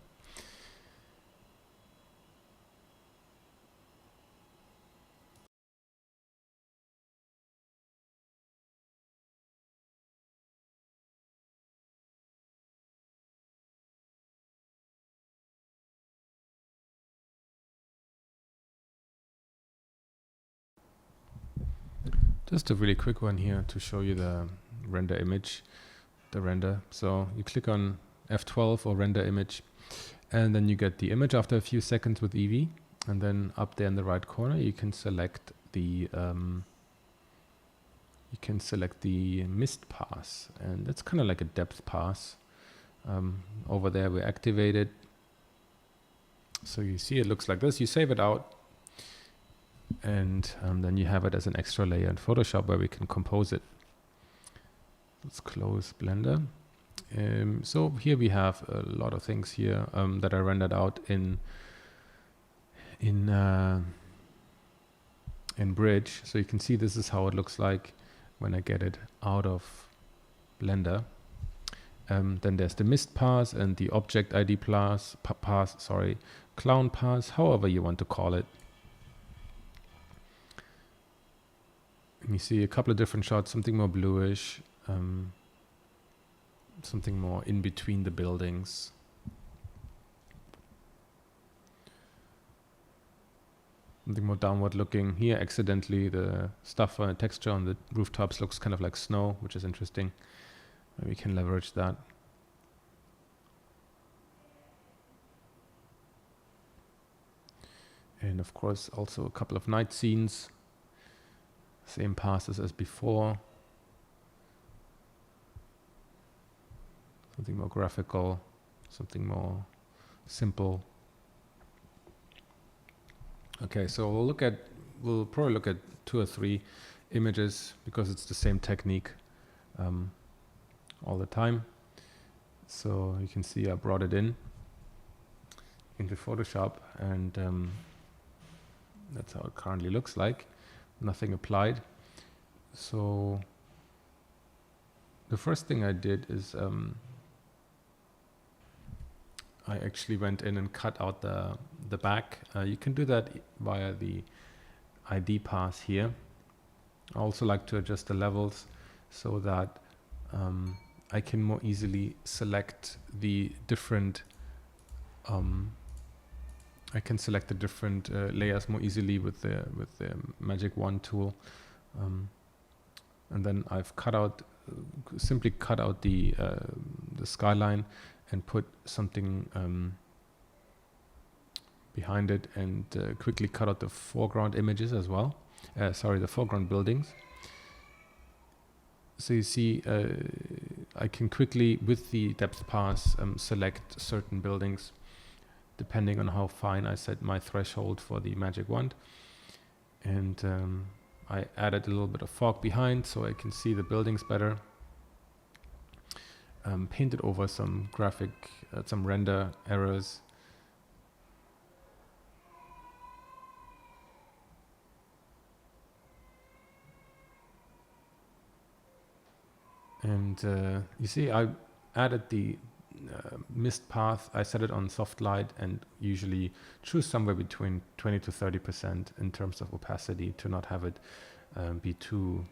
Just a really quick one here to show you the render image, the render. So you click on F12 or render image, and then you get the image after a few seconds with Eevee, and then up there in the right corner you can select the mist pass, and that's kind of like a depth pass. Over there we activate it, so you see it looks like this. You save it out, and then you have it as an extra layer in Photoshop where we can compose it. Let's close Blender. So here we have a lot of things here that are rendered out in Bridge. So you can see this is how it looks like when I get it out of Blender. Then there's the mist pass and the object ID pass, clown pass, however you want to call it. And you see a couple of different shots, something more bluish, something more in between the buildings. Something more downward looking. Here accidentally the stuff on the texture on the rooftops looks kind of like snow, which is interesting. We can leverage that. And of course also a couple of night scenes. Same passes as before. Something more graphical, something more simple. Okay, so we'll probably look at 2 or 3 images because it's the same technique all the time. So you can see I brought it into Photoshop, and that's how it currently looks like. Nothing applied. So the first thing I did is I actually went in and cut out the back. You can do that via the ID pass here. I also like to adjust the levels so that I can more easily select the different layers more easily with the Magic Wand tool, and then I've simply cut out the skyline and put something behind it, and quickly cut out the foreground images as well. The foreground buildings. So you see, I can quickly, with the depth pass, select certain buildings depending on how fine I set my threshold for the Magic Wand. And I added a little bit of fog behind so I can see the buildings better. Painted over some some render errors. And you see, I added the mist path. I set it on soft light and usually choose somewhere between 20 to 30% in terms of opacity to not have it be too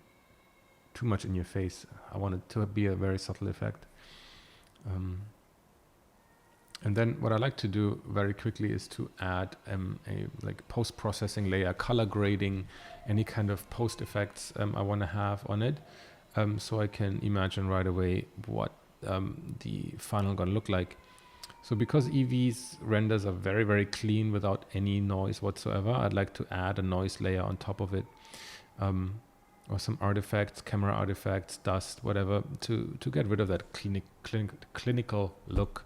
much in your face. I want it to be a very subtle effect. And then what I like to do very quickly is to add a post-processing layer, color grading, any kind of post effects I want to have on it. So I can imagine right away what the final gonna look like. So because Eevee's renders are very, very clean without any noise whatsoever, I'd like to add a noise layer on top of it, or some artifacts, camera artifacts, dust, whatever, to get rid of that clinical look.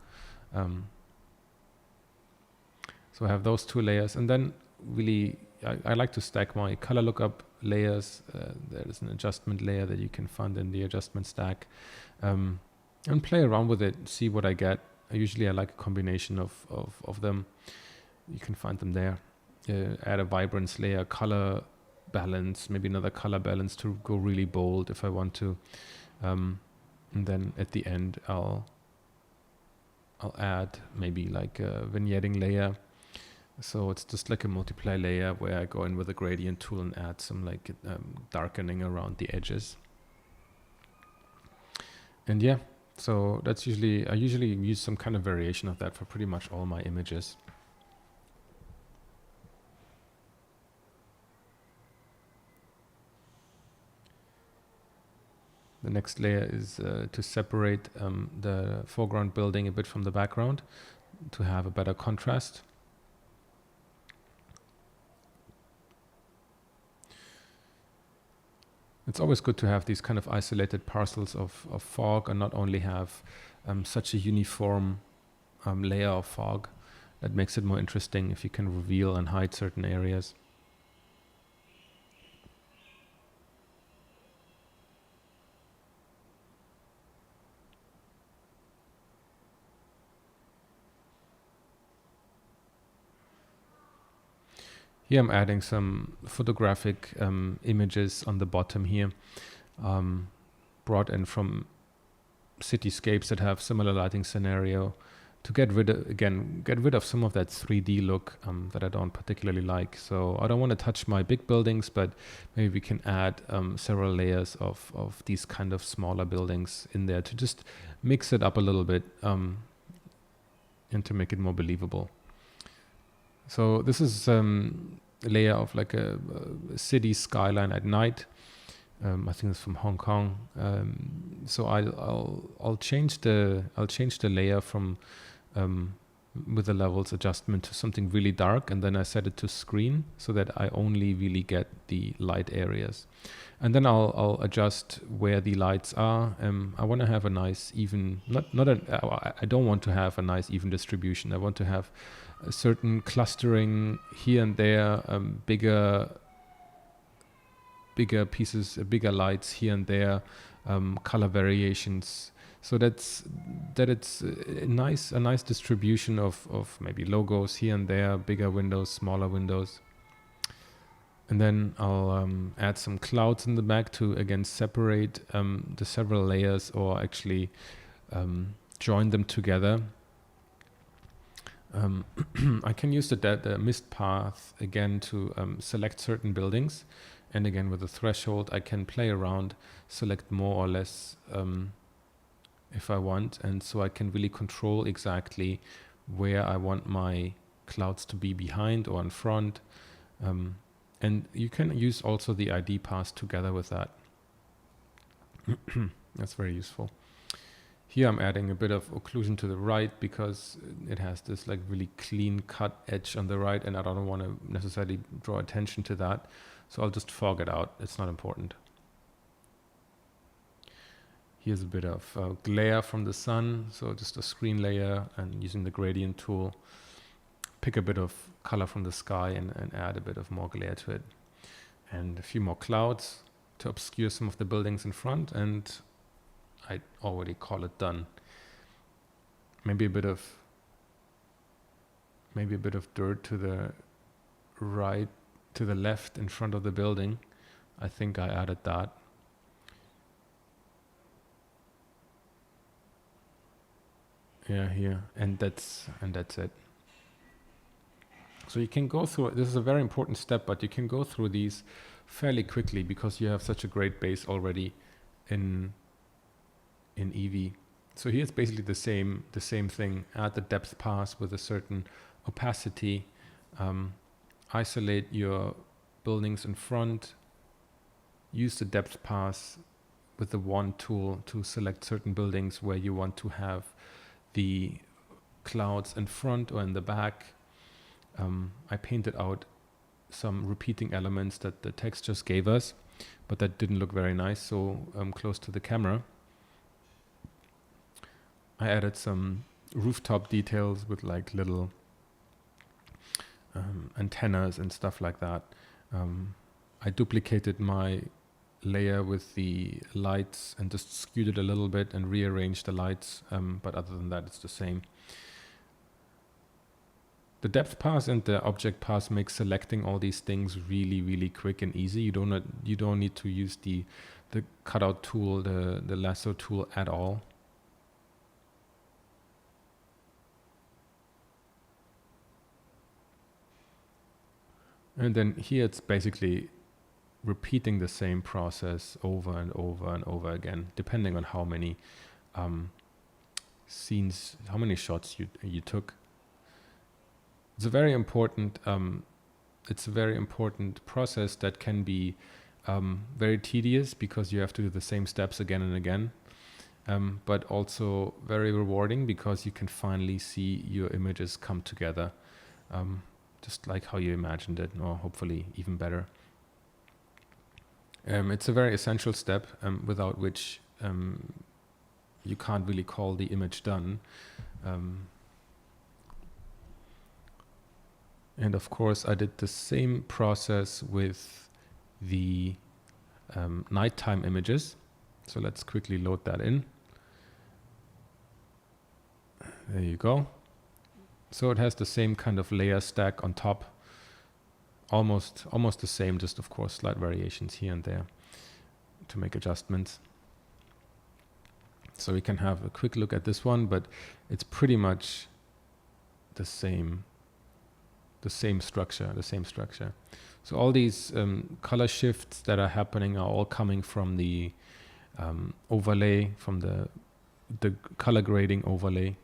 So I have those 2 layers, and then really I like to stack my color lookup layers. There's an adjustment layer that you can find in the adjustment stack, and play around with it, see what I get. Usually I like a combination of them. You can find them there. Add a vibrance layer, color balance, maybe another color balance to go really bold if I want to. And then at the end I'll add maybe like a vignetting layer. So it's just like a multiply layer where I go in with a gradient tool and add some like darkening around the edges. And yeah, so that's I usually use some kind of variation of that for pretty much all my images. The next layer is to separate the foreground building a bit from the background to have a better contrast. It's always good to have these kind of isolated parcels of fog and not only have such a uniform layer of fog. That makes it more interesting if you can reveal and hide certain areas. Here I'm adding some photographic images on the bottom here, brought in from Cityscapes that have similar lighting scenario, to get rid of some of that 3D look that I don't particularly like. So I don't want to touch my big buildings, but maybe we can add several layers of these kind of smaller buildings in there to just mix it up a little bit and to make it more believable. So this is a layer of like a city skyline at night. I think it's from Hong Kong. So I'll change the layer from with the levels adjustment to something really dark, and then I set it to screen so that I only really get the light areas. And then I'll adjust where the lights are. I want to have a nice even, I don't want to have a nice even distribution. I want to have a certain clustering here and there, bigger pieces, bigger lights here and there, color variations. So that it's a nice distribution of maybe logos here and there, bigger windows, smaller windows. And then I'll add some clouds in the back to again separate the several layers, or actually join them together. I can use the mist path again to select certain buildings, and again with the threshold I can play around, select more or less if I want, and so I can really control exactly where I want my clouds to be behind or in front. And you can use also the ID path together with that. That's very useful. Here I'm adding a bit of occlusion to the right because it has this like really clean cut edge on the right, and I don't want to necessarily draw attention to that. So I'll just fog it out. It's not important. Here's a bit of glare from the sun. So just a screen layer, and using the gradient tool, pick a bit of color from the sky and add a bit of more glare to it. And a few more clouds to obscure some of the buildings in front, and I already call it done. Maybe a bit of dirt to the right, to the left in front of the building. I think I added that. Yeah, here, and that's it. So you can go through, this is a very important step, but you can go through these fairly quickly because you have such a great base already in Eevee. So here's basically the same thing. Add the depth pass with a certain opacity. Isolate your buildings in front. Use the depth pass with the wand tool to select certain buildings where you want to have the clouds in front or in the back. I painted out some repeating elements that the text just gave us, but that didn't look very nice, so close to the camera. I added some rooftop details with like little antennas and stuff like that. I duplicated my layer with the lights and just skewed it a little bit and rearranged the lights, but other than that it's the same. The depth pass and the object pass make selecting all these things really, really quick and easy. You don't need to use the cutout tool, the lasso tool at all. And then here it's basically repeating the same process over and over and over again, depending on how many scenes, how many shots you took. It's a very important process that can be very tedious because you have to do the same steps again and again, but also very rewarding because you can finally see your images come together, just like how you imagined it, or hopefully even better. It's a very essential step without which you can't really call the image done. And of course, I did the same process with the nighttime images. So let's quickly load that in. There you go. So it has the same kind of layer stack on top. almost the same, just of course slight variations here and there to make adjustments. So we can have a quick look at this one, but it's pretty much the same structure. So all these color shifts that are happening are all coming from the overlay, from the color grading overlay.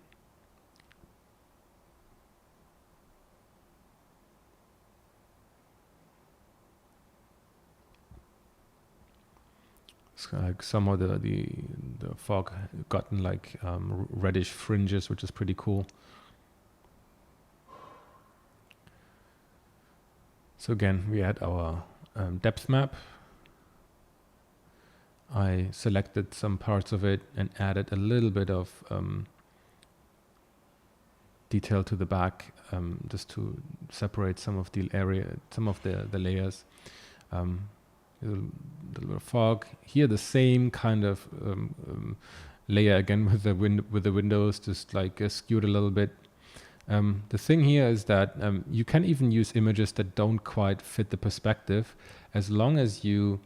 It's like somehow the fog gotten like reddish fringes, which is pretty cool. So again, we had our depth map. I selected some parts of it and added a little bit of detail to the back, just to separate some of the layers. A little bit of fog here. The same kind of layer again with the windows, just like skewed a little bit. The thing here is that you can even use images that don't quite fit the perspective, as long as you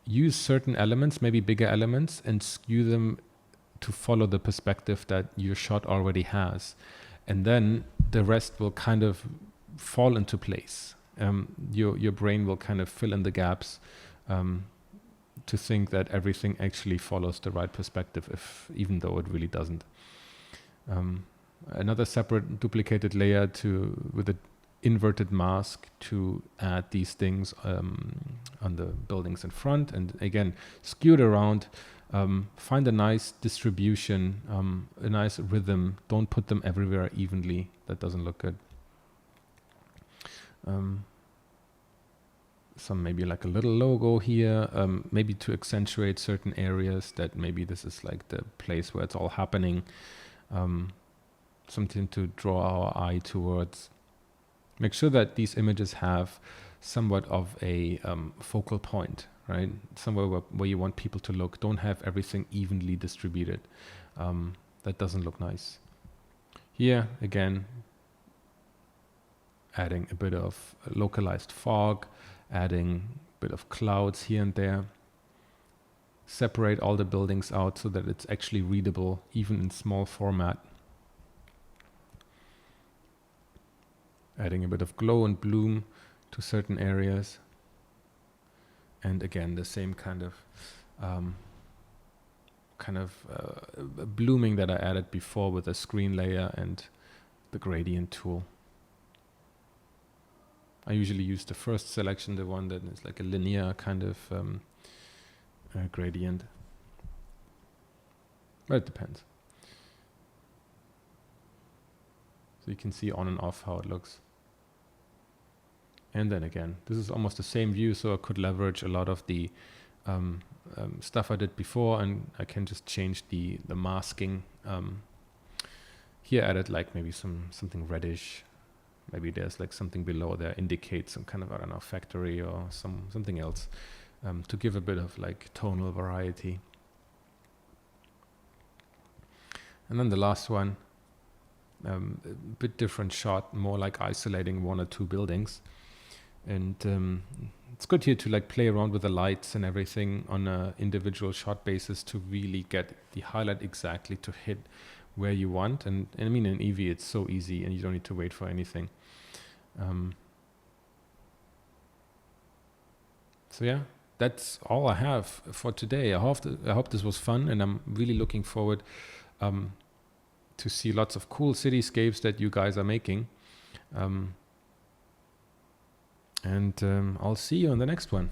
use certain elements, maybe bigger elements, and skew them to follow the perspective that your shot already has. And then the rest will kind of fall into place. Your brain will kind of fill in the gaps to think that everything actually follows the right perspective, even though it really doesn't. Another separate duplicated layer with an inverted mask to add these things on the buildings in front, and again skewed around. Find a nice distribution, a nice rhythm. Don't put them everywhere evenly. That doesn't look good. Some maybe like a little logo here, maybe to accentuate certain areas that maybe this is like the place where it's all happening. Something to draw our eye towards. Make sure that these images have somewhat of a focal point, right? Somewhere where you want people to look. Don't have everything evenly distributed. That doesn't look nice. Here, again, adding a bit of localized fog, adding a bit of clouds here and there. Separate all the buildings out so that it's actually readable, even in small format. Adding a bit of glow and bloom to certain areas. And again, the same kind of blooming that I added before with the screen layer and the gradient tool. I usually use the first selection, the one that is like a linear kind of gradient. But it depends. So you can see on and off how it looks. And then again, this is almost the same view, so I could leverage a lot of the stuff I did before, and I can just change the masking. Here I added like maybe something reddish. Maybe there's like something below there indicates some kind of, I don't know, factory or something else, to give a bit of like tonal variety. And then the last one, a bit different shot, more like isolating one or two buildings. And it's good here to like play around with the lights and everything on a individual shot basis to really get the highlight exactly to hit where you want. And I mean, in Eevee it's so easy and you don't need to wait for anything. So yeah, that's all I have for today. I hope this was fun, and I'm really looking forward to see lots of cool cityscapes that you guys are making. And I'll see you on the next one.